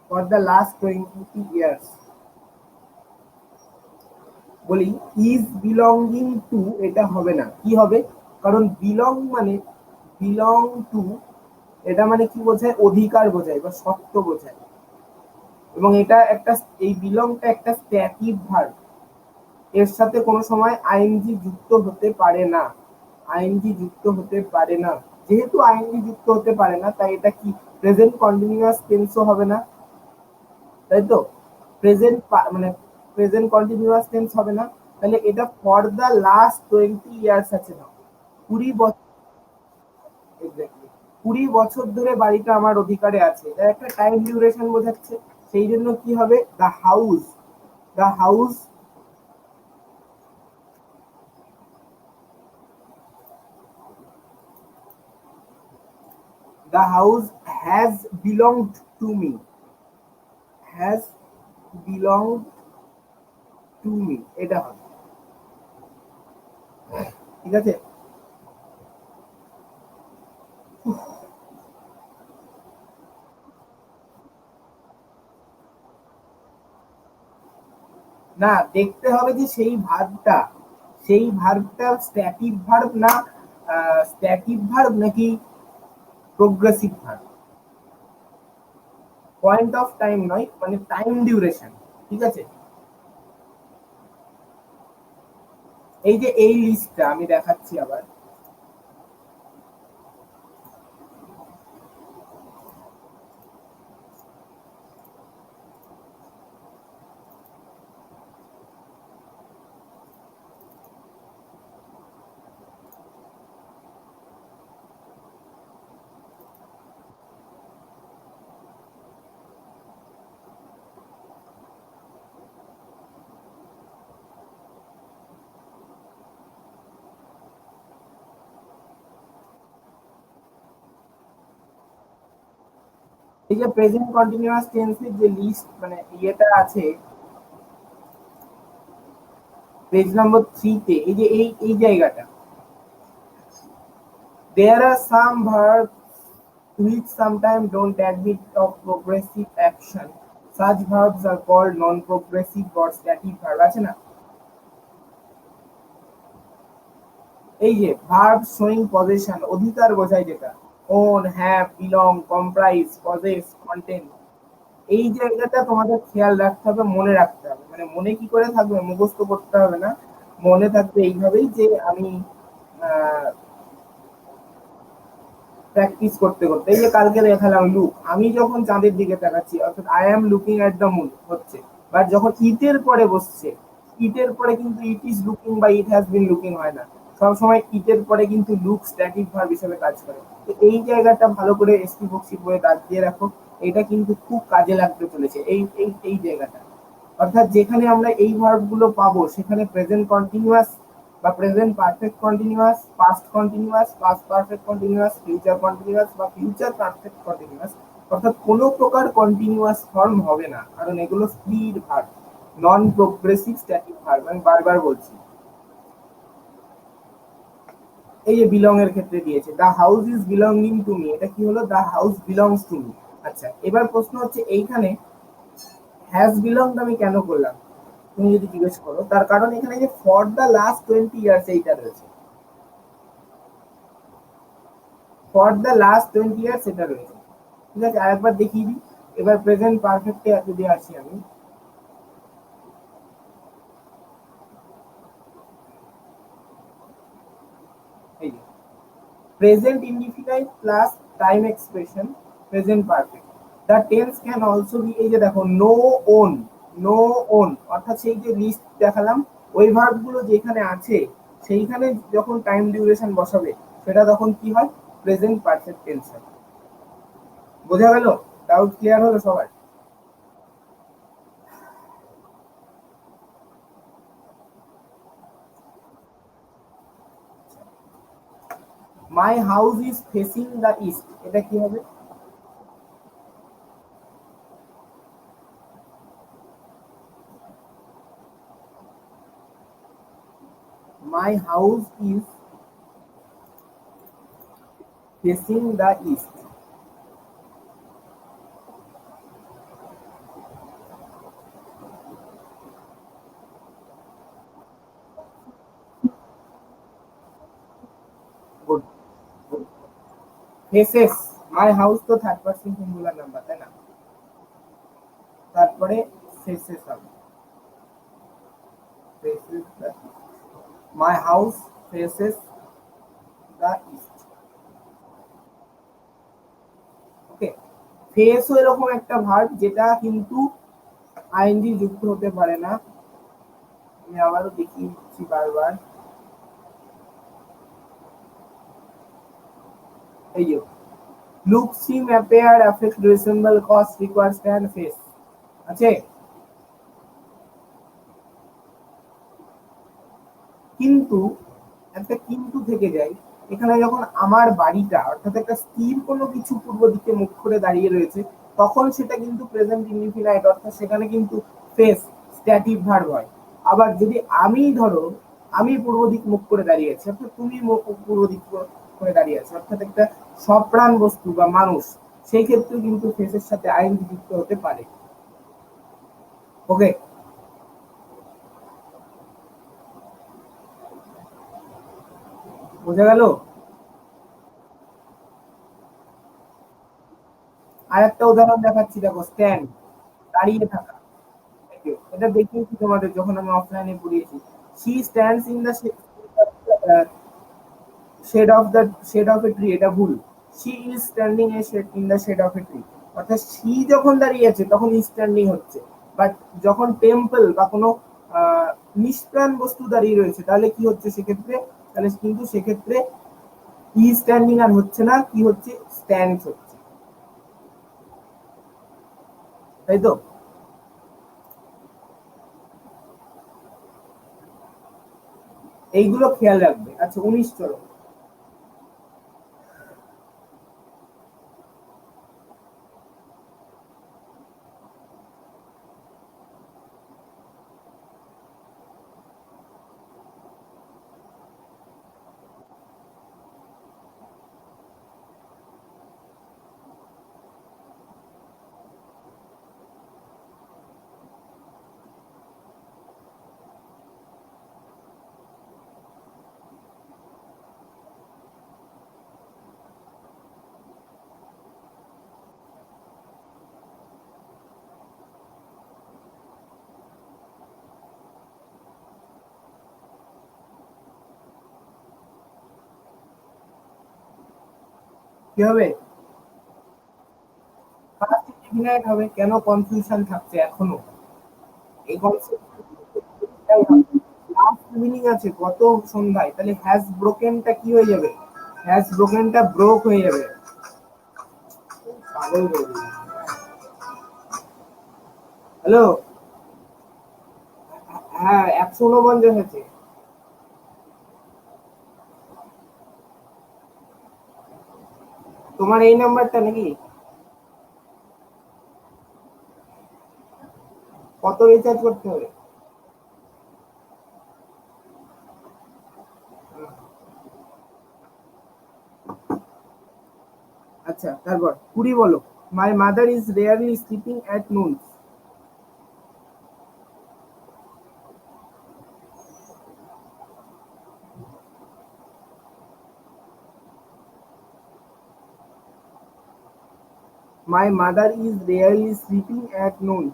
for the last 20 years। বলি ইজ বিলঙ্গিং টু, এটা হবে না, কি হবে, কারণ বিলং মানে, বিলং টু, এটা মানে কি বোঝায়, অধিকার বোঝায় বা সত্য বোঝায়। এবং এটা একটা, এই বিলংটা একটা স্ট্যাটিভ ভার্ব, এর সাথে কোনো সময় আইএনজি যুক্ত হতে পারে না, আইএনজি যুক্ত হতে পারে না। যেহেতু আইএনজি যুক্ত হতে পারে না, তাই এটা কি প্রেজেন্ট কন্টিনিউয়াস টেন্সও হবে না, তাই তো? প্রেজেন্ট মানে প্রেজেন্ট কন্টিনিউয়াস টেন্স হবে না। তাহলে এটা ফর দ্য লাস্ট 20 years আছে না, 20 বছর, এক্স্যাক্টলি 20 বছর ধরে বাড়িটা আমার অধিকারে আছে, এটা একটা টাইম ডিউরেশন বোঝাচ্ছে। সেই জন্য কি হবে, the house, the house, the house has belonged to me, has belonged two me, এটা হবে। ঠিক আছে, না দেখতে হবে যে সেই ভার্বটা, সেই ভার্বটা স্ট্যাটিক ভার্ব না, স্ট্যাটিক ভার্ব নাকি progressive verb. Point of time নয়, মানে টাইম ডিউরেশন। ঠিক আছে, এই যে এই লিস্টটা আমি দেখাচ্ছি আবার। এই যে প্রেজেন্ট কন্টিনিউয়াস টেন্সের যে লিস্ট মানে ইয়েটা আছে পেজ নম্বর 3 তে, এই যে এই জায়গাটা, there are some verbs which sometimes don't admit of progressive action. Such verbs are called non-progressive or static verb, আছে না? এই যে ভার্ব শোয়িং পজিশন, অধিকার বোঝায় যেটা, own, have, belong, comprise, possess, content, এই জায়গাটা তোমাদের খেয়াল রাখতে হবে, মনে রাখতে হবে। মানে মনে কি করে থাকবে, মুখস্থ করতে হবে না, মনে থাকবে এইভাবেই যে আমি প্র্যাকটিস করতে করতে, এই যে কালকে দেখালাম লুক, আমি যখন চাঁদের দিকে তাকাচ্ছি অর্থাৎ I am looking at the moon হচ্ছে, বাট যখন ইটের পরে বসছে, ইটের পরে কিন্তু ইট ইজ লুকিং বা ইট হ্যাজ বিন লুকিং হয় না, সবসময় ইটের পরে কিন্তু লুক স্ট্যাটিক ভার্ব হিসেবে কাজ করে। তো এই জায়গাটা ভালো করে এসপি বক্সি বইয়ে দাগ দিয়ে রাখো, এটা কিন্তু খুব কাজে লাগতে চলেছে এই জায়গাটা। অর্থাৎ যেখানে আমরা এই ভার্ব গুলো পাবো সেখানে প্রেজেন্ট কন্টিনিউয়াস বা present perfect continuous, past continuous, past perfect continuous, future continuous বা ফিউচার পারফেক্ট কন্টিনিউয়াস, অর্থাৎ কোনো প্রকার কন্টিনিউয়াস ফর্ম হবে না, কারণ এগুলো স্থির verb, non progressive static verb, আমি বারবার বলছি। এই যে বিলং এর ক্ষেত্রে দিয়েছে the house is belonging to me, এটা কি হলো, the house belongs to me. আচ্ছা, এবার প্রশ্ন হচ্ছে এইখানে হ্যাজ বিলংড আমি কেন করলাম, তুমি যদি জিজ্ঞেস করো, তার কারণ এখানে যে ফর দ্য লাস্ট 20 ইয়ার্স এইটা রয়েছে, ফর দ্য লাস্ট 20 ইয়ার্স এটা রয়েছে। ঠিক আছে, আরেকবার দেখিয়ে দিই। এবার প্রেজেন্ট পারফেক্টে যদি আসি আমি, এই যে present indefinite plus time expression, present perfect. The tense can also be, এই যে দেখো নো ওন, নো ওন, অর্থাৎ সেই যে লিস্ট দেখালাম ওই ভার্ব গুলো যেখানে আছে সেইখানে যখন টাইম ডিউরেশন বসাবে সেটা তখন কি হয়, প্রেজেন্ট পারফেক্ট টেন্স হয়। বোঝা গেল? ডাউট ক্লিয়ার হলো সবার? My house is facing the east, এটা কি হবে, my house is facing the east. Good, faces, my house তো থার্ড পার্সন সিঙ্গুলার নাম্বার তাই না, তারপরে ফেসেস হবে, faces the, my house faces the east. Okay, ফেসও এরকম একটা ভার্ব যেটা কিন্তু আইএনজি যুক্ত হতে পারে না, আমি আবারও দেখিয়ে দিচ্ছি বারবার। এই যে look, seem, appear, affect, resemble, cause, require, stand, face আছে, কিন্তু একটা কিন্তু থেকে যায় এখানে, যখন আমার বাড়িটা অর্থাৎ একটা স্থির কোনো কিছু পূর্ব দিকে মুখ করে দাঁড়িয়ে রয়েছে তখন সেটা কিন্তু প্রেজেন্ট ইনডিফিনাইট, অর্থাৎ সেখানে কিন্তু ফেস স্ট্যাটিক ভার্ব হয়। আবার যদি আমি ধরো আমি পূর্ব দিক মুখ করে দাঁড়িয়ে আছি অর্থাৎ তুমি পূর্ব দিক করে দাঁড়িয়ে আছো অর্থাৎ একটা সপ্রাণ বস্তু বা মানুষ, সেই ক্ষেত্রে কিন্তু ফেসের সাথে আইএনজি যুক্ত হতে পারে। ওকে, বোঝা গেল? আর একটা উদাহরণ দেখাচ্ছি, দেখো স্ট্যান্ড, দাঁড়িয়ে থাকা। এটা দেখিয়েছি তোমাদের যখন আমি অফলাইনে পড়িয়েছি। She stands in the shade of the shade of a tree, এটা ভুল। She is standing a shade in the shade of a tree, অর্থাৎ শি যখন দাঁড়িয়ে আছে তখন স্ট্যান্ডিং হচ্ছে, বাট যখন টেম্পল বা কোনো নিষ্প্রাণ বস্তু দাঁড়িয়ে রয়েছে তাহলে কি হচ্ছে সেক্ষেত্রে, তাহলে কিন্তু সেক্ষেত্রে ই স্ট্যান্ডিং আর হচ্ছে না, কি হচ্ছে, স্ট্যান্ডস হচ্ছে, তাই তো? এইগুলো খেয়াল রাখবে। আচ্ছা 19, চলো। কি হবে? ফার্স্ট ইনডিফিনাইট হবে। কেন কনফিউশন থাকছে এখনো? এই কনসেপ্টটাই হবে। লাস্ট মিনিং আছে গত সন্ধ্যায়, তাহলে হ্যাজ ব্রোকেনটা কি হয়ে যাবে? হ্যাজ ব্রোকেনটা ব্রোক হয়ে যাবে। পাগল করে দিল। হ্যালো, হ্যাঁ 149 হয়েছে। তোমার এই নাম্বারটা নাকি? কত রিচার্জ করতে হবে? আচ্ছা তারপর কুড়ি বলো। My mother is rarely sleeping at noon. My mother is rarely sleeping at noon.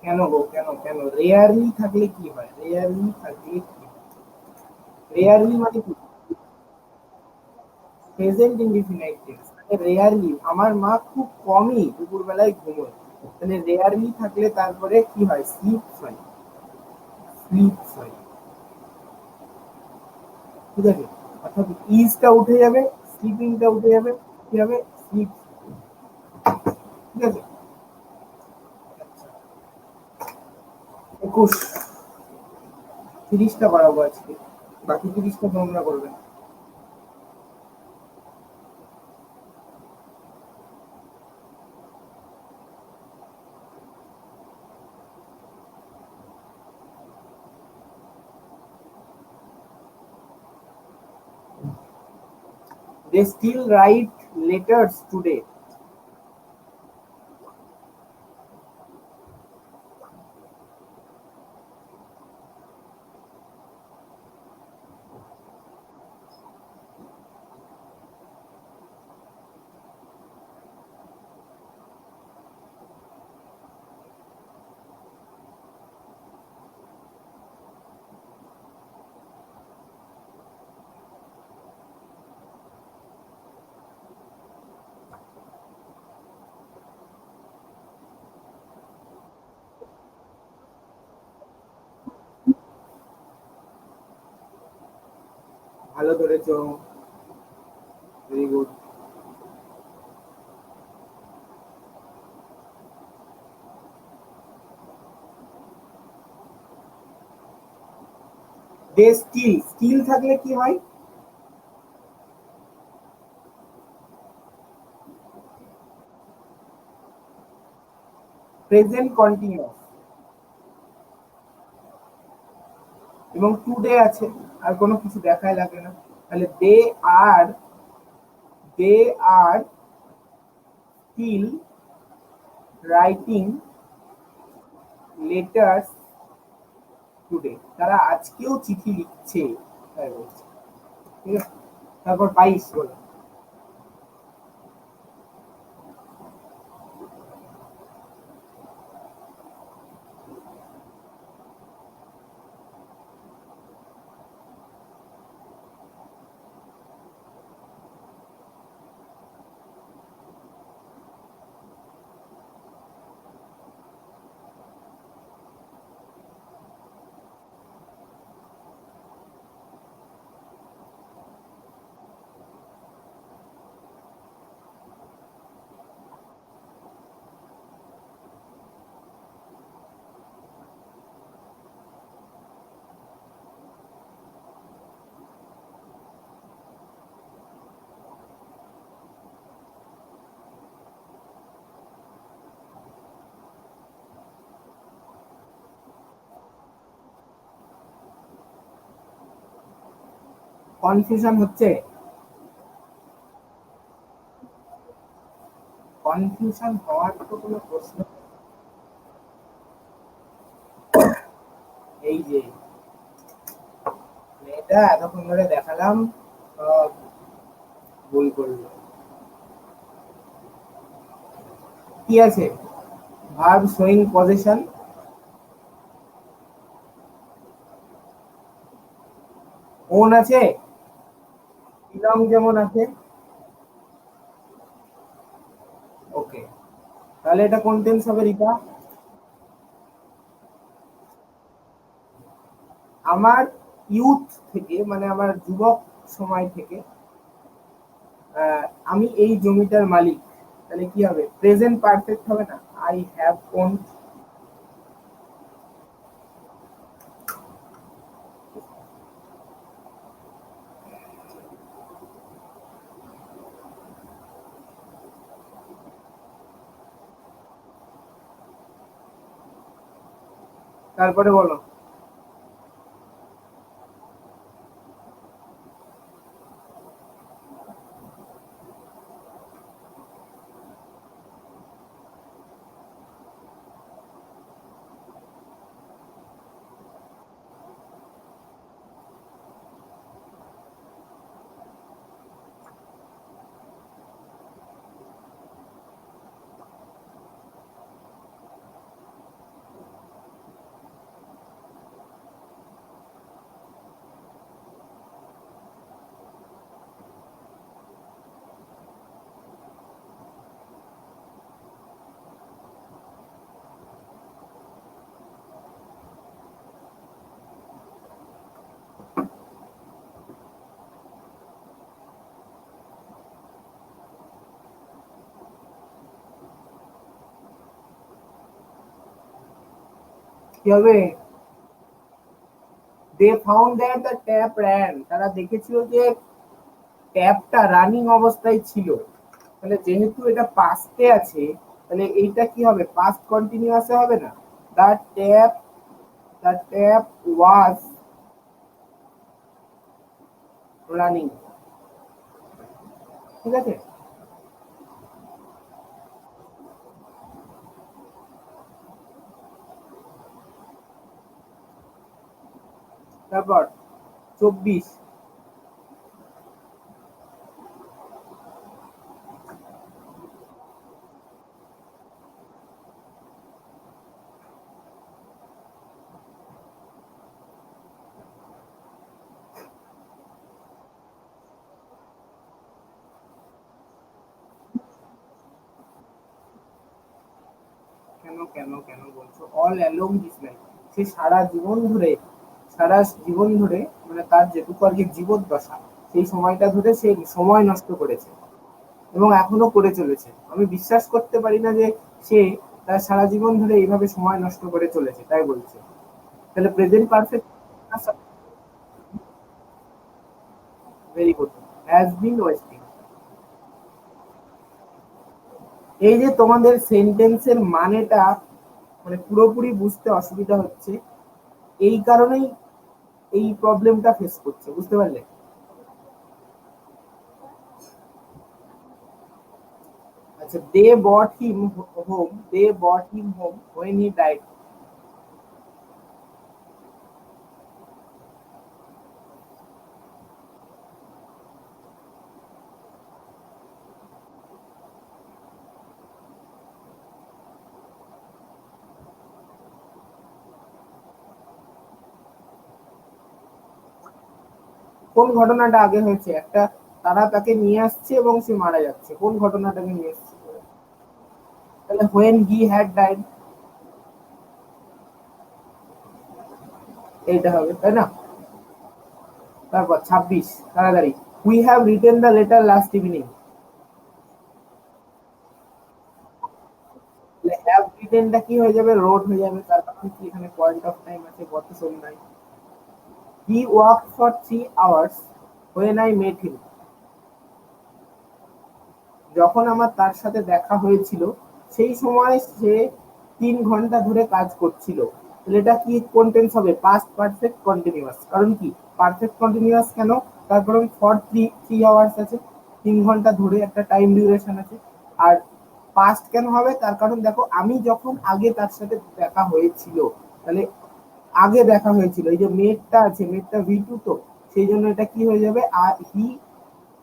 কেন গো, কেন কেন রেয়ারলি থাকলে কি হয়? রেয়ারলি থাকলে কি হয়? রেয়ারলি মানে কি? Present indefinite tense. মানে রেয়ারলি আমার মা খুব কমই দুপুরবেলায় ঘুমোয়, তাহলে রেয়ারলি থাকলে তারপরে কি হয়? স্লিপস হয়। স্লিপস হয়। ঠিক আছে, অর্থাৎ ইজটা উঠে যাবে, স্লিপিংটা উঠে যাবে, কি হবে? স্লিপ। ঠিক আছে। আচ্ছা, 21। 30টা বাড়াবো আজকে, বাকি 30টা তোমরা করবে। They still write letters today. ভালো ধরেছো, ভেরি গুড। দে স্টিল, স্টিল থাকলে কি হয়? Present continuous. এবং টুডে আছে, আর কোনো কিছু দেখাই লাগে না। তাহলে আর দে আর স্টিল রাইটিং লেটার্স টুডে। তারা আজকেও চিঠি লিখছে, তাই বলছে। ঠিক আছে, তারপর 22 বলো। কনফিউশন হচ্ছে? কনফিউশন হওয়ার তো কোনো প্রশ্ন। এই যে মেয়েটা এতক্ষণ ধরে দেখালাম, সব ভুল করলো। কি আছে? ভার্ব শোয়িং পজিশন, মন আছে, বিলং যেমন আছে। ওকে, তাহলে এটা কোন টেন্স হবে রিপা? আমার ইউথ থেকে, মানে আমার যুবক সময় থেকে আমি এই জমিটার মালিক, তাহলে কি হবে? প্রেজেন্ট পারফেক্ট হবে না? I have own. তারপরে বলো। কি হবে? They found that the tap ran, তারা দেখেছিল যে ট্যাপটা রানিং অবস্থায় ছিল। তাহলে যেহেতু এটা পাস্টে আছে, তাহলে এইটা কি হবে? পাস্ট কন্টিনিউয়াসে হবে না? The tap, the tap was running. ঠিক আছে। তারপর 24। কেন কেন কেন বলছো? অল অ্যালং দিস লাইফ, সে সারা জীবন ধরে, সারা জীবন ধরে, মানে তার যেটুকু আর কি জীবদ্দশা, সেই সময়টা ধরে সে সময় নষ্ট করেছে এবং এখনো করে চলেছে। আমি বিশ্বাস করতে পারি না যে সে তার সারা জীবন ধরে এইভাবে সময় নষ্ট করে চলেছে, তাই বলছে। তাহলে present perfect. Very good. Has been wasting. এই যে তোমাদের সেন্টেন্সের মানেটা মানে পুরোপুরি বুঝতে অসুবিধা হচ্ছে, এই কারণেই এই প্রবলেমটা ফেস করছে, বুঝতে পারলে? আচ্ছা, they bought him home, they bought him home when he died। কোন ঘটনাটা আগে হয়েছে? একটা, তারা তাকে নিয়ে আসছে এবং সে মারা যাচ্ছে, কোন ঘটনাটাকে নিয়ে আসছে? তাহলে when he had died, এইটা হবে, তাই না? তারপর 26, তাড়াতাড়ি। We have written the letter last evening. Have রিটেনটা কি হয়ে যাবে? রোড হয়ে যাবে, তার কারণ কি এখানে পয়েন্ট অফ টাইম আছে, গত সন্ধ্যায়। হি walk for 3 hours when I met him, যখন আমার তার সাথে দেখা হয়েছিল সেই সময় সে 3 ঘন্টা ধরে কাজ করছিল। তাহলে এটা কি কোন টেন্স হবে? Past perfect continuous. কারণ কি পারফেক্ট কন্টিনিউয়াস কেন? তার কারণ ফর থ্রি আওয়ার্স আছে, 3 ঘন্টা ধরে একটা টাইম ডিউরেশন আছে। আর পাস্ট কেন হবে? তার কারণ দেখো, আমি যখন আগে তার সাথে দেখা হয়েছিল, তাহলে আগে দেখা হয়েছিল, এই যে মেটটা আছে, মেটটা V2, তো সেই জন্য এটা কি হয়ে যাবে? আর he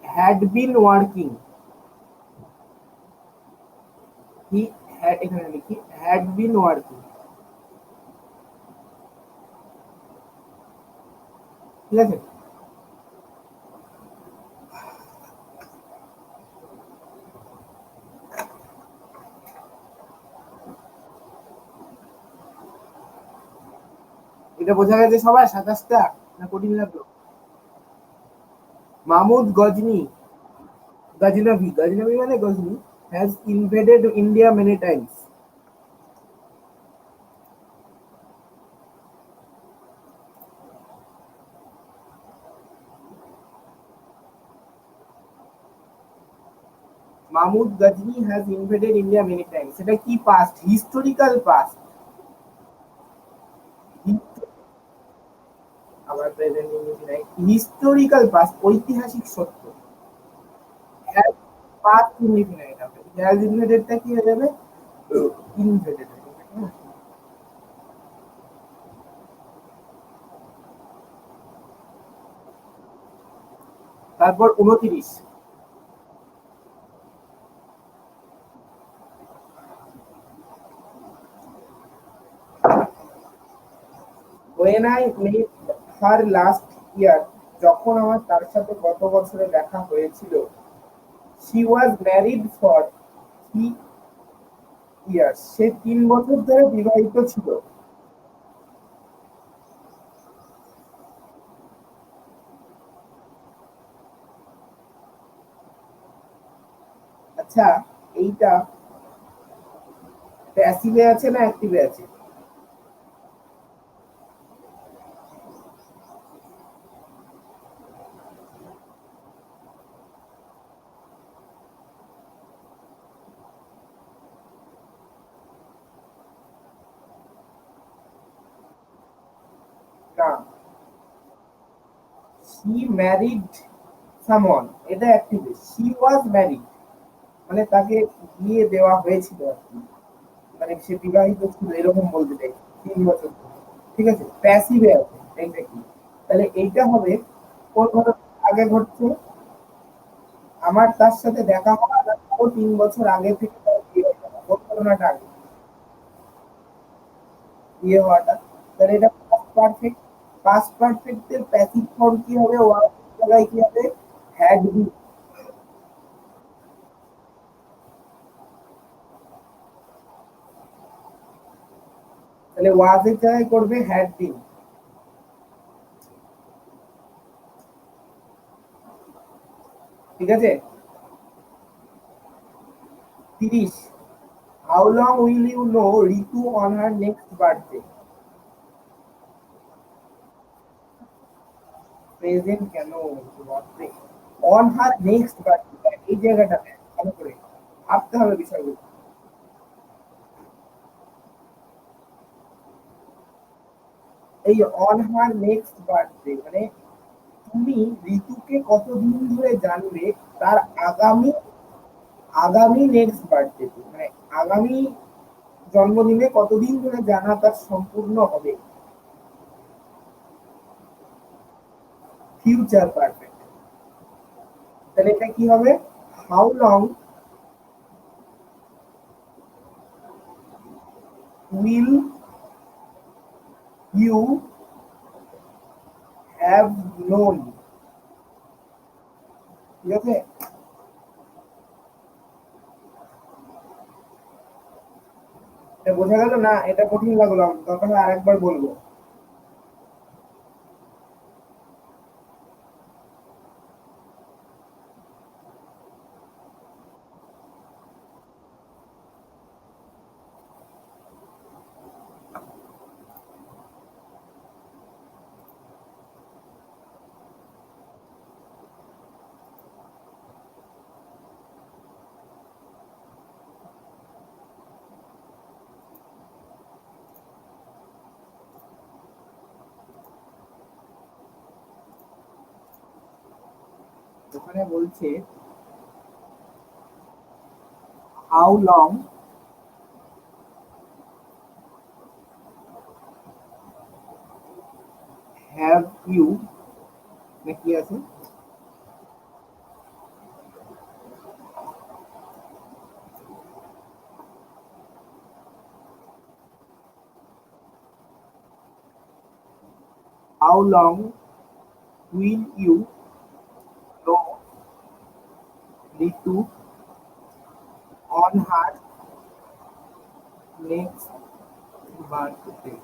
had been working, he had, এখানে লিখি হ্যাড বিন ওয়ার্কিং। ঠিক আছে। এটা বোঝা গেছে সবার 27টা না কঠিন লাগলো? মাহমুদ গজনবি মানে Ghazni has invaded India many times. Mahmud Ghazni has invaded India many times. এটা কি past? Historical past. আবার প্রেজেন্ট ইংলিশ নাই, হিস্টোরিক্যাল পাস্ট, ঐতিহাসিক সত্য। হ্যাজ পাস্ট ইনডিফিনাইট হবে, হ্যাজ ইনভেডেডটা কি হয়ে যাবে? ইনভেডেড হয়ে যাবে, হ্যাঁ? তারপর 29, when I met her last year, যখন আমার তার সাথে গত বছরে দেখা হয়েছিল, she was married for 3 years, সে 3 বছর ধরে বিবাহিত ছিল। আচ্ছা, এইটা প্যাসিভে আছে না অ্যাক্টিভে আছে? না, she married someone, এটা অ্যাক্টিভে। she was married মানে তাকে বিয়ে দেওয়া হয়েছিল আর কি, মানে সে বিবাহিত ছিল এরকম বলতে চাই, 3 বছর ধরে। ঠিক আছে, প্যাসিভে আছে, এইটা কি? তাহলে এইটা হবে কোন ঘটনা আগে ঘটছে? আমার তার সাথে দেখা হওয়ার 3 বছর আগে থেকে তার বিয়ে হয়ে যাওয়া। কোন ঘটনাটা আগে? বিয়ে হওয়াটা। তাহলে এটা পাস্ট পারফেক্ট। পাস্ট পারফেক্টের প্যাসিভ ফর্ম কি হবে? ওয়াজ জায়গায় কি হবে? Had be. তাহলে ওয়াজের জায়গায় করবে হ্যাড বিন। ঠিক আছে। 30, how long will you know Ritu on her next birthday? Present কেন? বাপরে, অন হার নেক্সট বার্থডে, এই জায়গাটাতে ভালো করে ভাবতে হবে বিষয়গুলো। এই অন হার নেক্সট বার্থডে মানে তুমি ঋতুকে কতদিন ধরে জানবে তার আগামী আগামী নেক্সট বার্থডে, মানে আগামী জন্মদিনে কতদিন ধরে জানা তার সম্পূর্ণ হবে। Future perfect. তাহলে এটা কি হবে? How long will you have known? ঠিক আছে। এটা বোঝা গেল না? এটা কঠিন লাগলো, দরকার হয় আরেকবার বলবো। ওখানে বলছে হাউ লং হ্যাভ ইউ, কি আছে? How long will you know Ritu on her next birthday?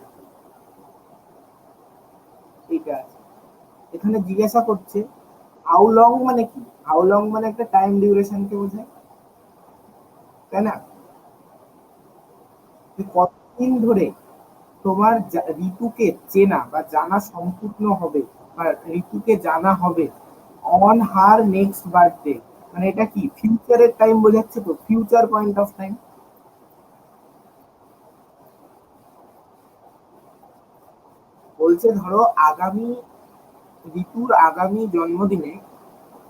এইটা আছে। এখানে জিজ্ঞাসা করছে হাউ লং মানে কি, হাউ লং মানে একটা টাইম ডিউরেশনকে বোঝায়, তাই না? যে কতদিন ধরে তোমার ঋতুকে চেনা বা জানা সম্পূর্ণ হবে, বা ঋতুকে জানা হবে অন হার নেক্সট বার্থডে। মানে এটা কি ফিউচারের টাইম বোঝাচ্ছে, তো ফিউচার পয়েন্ট অফ টাইম। বলছে ধরো আগামী ঋতুর আগামী জন্মদিনে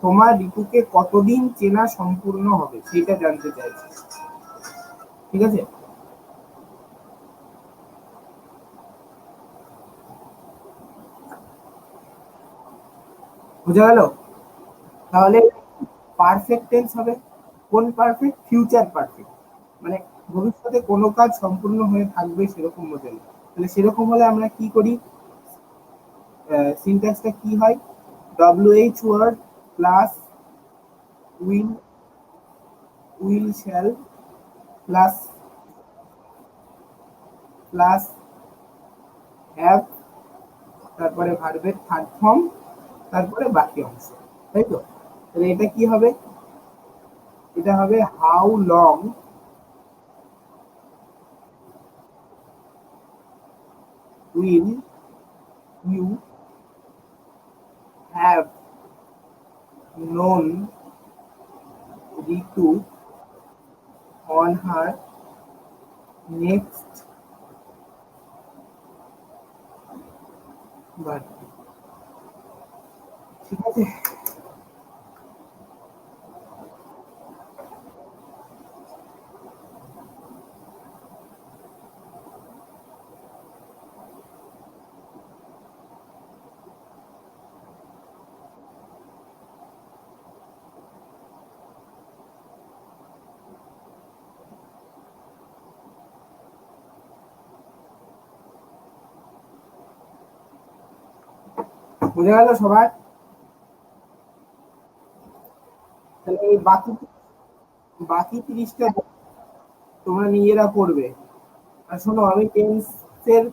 তোমার ঋতুকে কতদিন চেনা সম্পূর্ণ হবে সেটা জানতে চাইছে, ঠিক আছে? বোঝা গেল? তাহলে পারফেক্ট টেন্স হবে কোন পারফেক্ট? ফিউচার পারফেক্ট, মানে ভবিষ্যতে কোনো কাজ সম্পূর্ণ হয়ে থাকবে সেরকম বোঝায়। তাহলে সেরকম হলে আমরা কি করি, সিনট্যাক্সটা কি হয়, WH word plus will, will shall plus plus have, তারপরে ভার্বের থার্ড ফর্ম, তারপরে বাকি অংশ, তাই তো? তাহলে এটা কি হবে, এটা হবে how long will you have known Ritu on her next birthday. ঠিক আছে? বোঝা গেল সবার? তাহলে এই বাকি বাকি 30টা তোমরা নিজেরা পড়বে। আর শোনো, আমি টেন্সের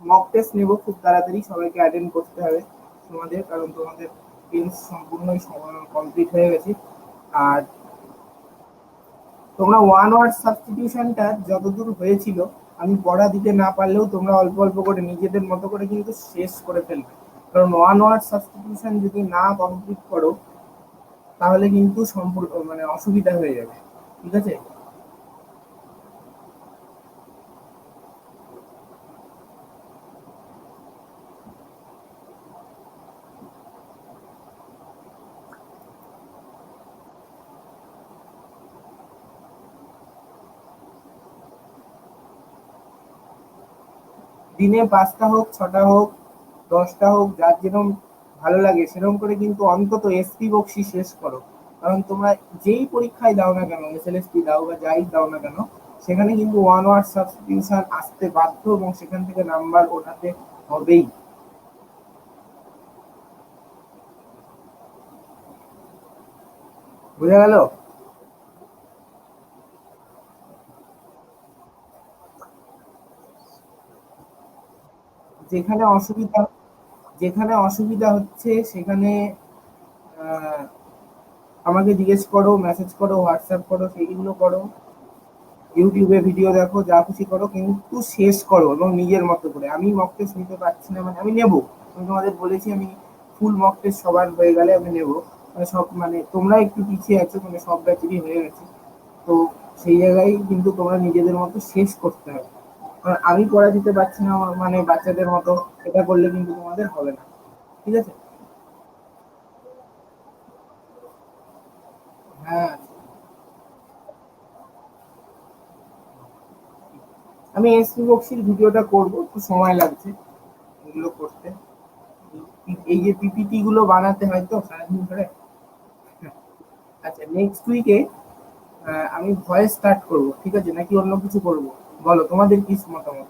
মক টেস্ট নেবো খুব তাড়াতাড়ি, সবাইকে অ্যাটেন্ড করতে হবে তোমাদের, কারণ তোমাদের টেন্স সম্পূর্ণই কমপ্লিট হয়ে গেছে। আর তোমরা ওয়ান ওয়ার্ড সাবস্টিটিউশনটা যতদূর হয়েছিল আমি পড়া দিতে না পারলেও তোমরা অল্প অল্প করে নিজেদের মতো করে কিন্তু শেষ করে ফেলবে, কারণ ওয়ান ওয়ার্ড সাবস্টিটিউশন যদি না কমপ্লিট করো তাহলে কিন্তু সম্পূর্ণ মানে অসুবিধা হয়ে যাবে, ঠিক আছে? দিনে 5টা হোক, 6টা হোক, 10টা হোক, যার যেরকম ভালো লাগে সেরকম করে কিন্তু অন্তত এসপি বক্সি শেষ করো। কারণ তোমরা যেই পরীক্ষায় দাও না কেন, এসএলএসটি দাও বা যাই দাও না কেন, সেখানে কিন্তু ওয়ান ওয়ার্ড সাবস্টিটিউশন আসতে বাধ্য এবং সেখান থেকে নাম্বার ওঠাতে হবেই। বোঝা গেল? যেখানে অসুবিধা যেখানে অসুবিধা হচ্ছে সেখানে আহ, আমাকে জিজ্ঞেস করো, মেসেজ করো, হোয়াটসঅ্যাপ করো, সেইগুলো করো, ইউটিউবে ভিডিও দেখো, যা খুশি করো, কিন্তু শেষ করো এবং নিজের মতো করে। আমি মক টেস্ট নিতে পারছি না মানে আমি নেবো, আমি তোমাদের বলেছি আমি ফুল মক টেস্ট সবার হয়ে গেলে আমি নেবো। মানে সব মানে তোমরা একটু পিছিয়ে আছো, মানে সব ব্যাচেরই হয়ে গেছে, তো সেই জায়গায় কিন্তু তোমরা নিজেদের মতো শেষ করতে হবে। কারণ আমি পড়া দিতে পারছি না মানে বাচ্চাদের মতো, এটা করলে কিন্তু তোমাদের হবে না, ঠিক আছে? হ্যাঁ, আমি এসপি বক্সির ভিডিওটা করবো, একটু সময় লাগছে এগুলো করতে। এই যে পিপিটি গুলো বানাতে হয় তো সারাদিন ধরে। আচ্ছা, নেক্সট উইকে আমি ভয়েস স্টার্ট করব, ঠিক আছে, নাকি অন্য কিছু করব? বলো তোমাদের কি মতামত।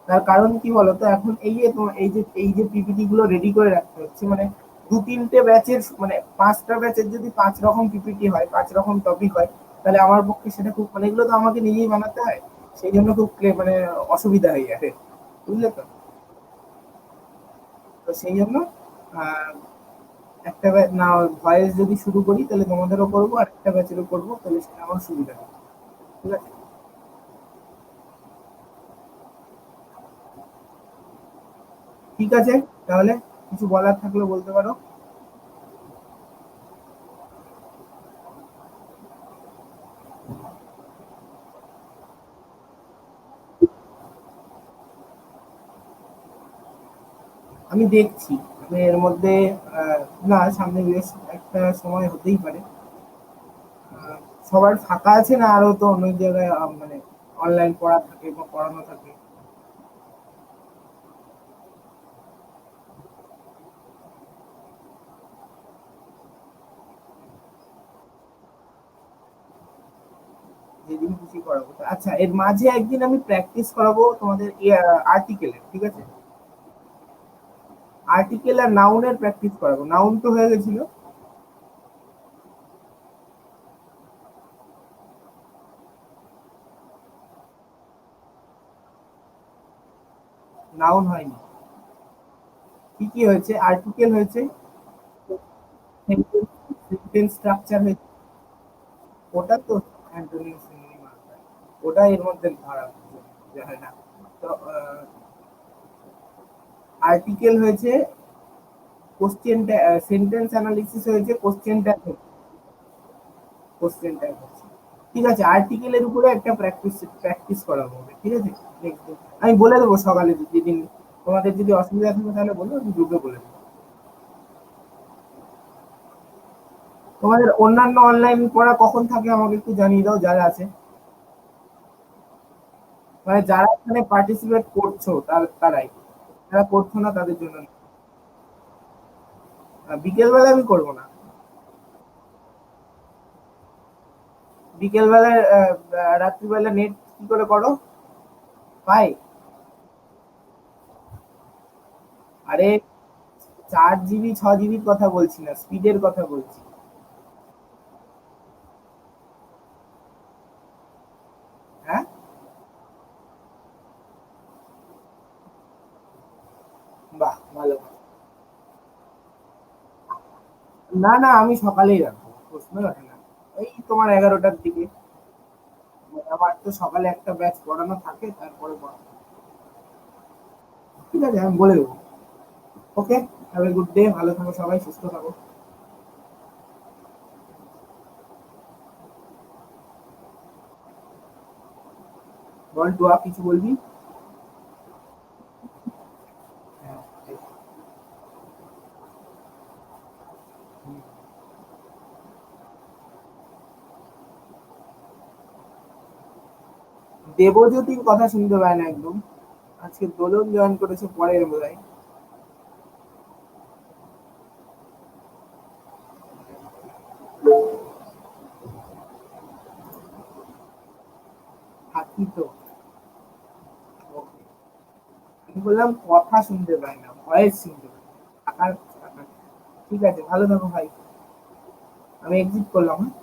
তার কারণ কি বলতো, এখন এই যে তোমার এই যে পিপিটি গুলো রেডি করে রাখতে হচ্ছে, মানে 2-3টে ব্যাচের মানে 5টা ব্যাচের যদি 5 রকম পিপিটি হয়, 5 রকম টপিক হয়, তাহলে আমার পক্ষে সেটা খুব মানে এগুলো তো আমাকে নিজেই বানাতে হয়, সেই জন্য খুব মানে অসুবিধা হয়ে যাবে, বুঝলে তো? তো সেই জন্য আহ, একটা না ভয়েস যদি শুরু করি তাহলে তোমাদেরও করবো, আর একটা ব্যাচেরও করবো, তাহলে সেটা আমার সুবিধা হবে। ঠিক আছে, ঠিক আছে, তাহলে কিছু বলার থাকলে বলতে পারো। আমি দেখছি, আমি এর মধ্যে আহ, না সামনে বেশ একটা সময় হতেই পারে। আহ, সবার ফাঁকা আছে না, আরো তো অনেক জায়গায় মানে অনলাইন পড়া থাকে বা পড়ানো থাকে। যেদিন খুশি করাবো। আচ্ছা, এর মাঝে একদিন আমি প্র্যাকটিস করাবো তোমাদের আর্টিকেলের, ঠিক আছে? আর্টিকেল আর নাউনের প্র্যাকটিস করাবো। নাউন তো হয়ে গেছিল, নাউন হয়নি। কি কি হয়েছে? আর্টিকেল হয়েছে, সেন্টেন্স স্ট্রাকচার হয়েছে। ওটা তো অ্যান্টোনিম সিনোনিম আনসার, ওটা এর মধ্যে ধরা যায় না। তো আর্টিকেল হয়েছে, কোশ্চেন, সেন্টেন্স অ্যানালিসিস হয়েছে, কোশ্চেন ট্যাগ হয়েছে, কোশ্চেন ট্যাগ হয়েছে। ঠিক আছে, আর্টিকেলের উপরে একটা প্র্যাকটিস প্র্যাকটিস করা হবে, ঠিক আছে? Next দিন। আমি বলে দেবো সকালে, যেদিন তোমাদের যদি অসুবিধা থাকে তাহলে বলো, আমি গ্রুপে বলে দেবো। তোমাদের অন্যান্য অনলাইন পড়া কখন থাকে আমাকে একটু জানিয়ে দাও, যারা আছে, মানে যারা এখানে পার্টিসিপেট করছো তারাই, যারা করছো না তাদের জন্য না। বিকেল বেলা আমি করবো না। বিকেল বেলায় রাত্রিবেলা নেট কি করে করো? পাই? আরে 4 জিবি 6 জিবির কথা বলছি না, স্পিডের কথা বলছি। হ্যাঁ, বাহ, ভালো। না না, আমি সকালেই রাখবো, প্রশ্নই ওঠে না। এই তোমার 11টার দিকে। আমার তো সকালে একটা ব্যাচ পড়ানো থাকে, তারপরে পড়ানো। ঠিক আছে, আমি বলে দেবো। ওকে, হ্যাভ এ গুড ডে, ভালো থাকো সবাই, সুস্থ থাকো। বল টুয়া, কিছু বলবি? হ্যাঁ, দেবজ্যোতির কথা শুনতে পায় না একদম। আজকে দোলন জয়েন করেছে পরের বোধহয়। থাকি তো। Okay. আমি বললাম কথা শুনতে পায় না, ভয়েস শুনতে পায়। থাকার থাকার। ঠিক আছে, ভালো থাকো ভাই। আমি এক্সিট করলাম, হ্যাঁ?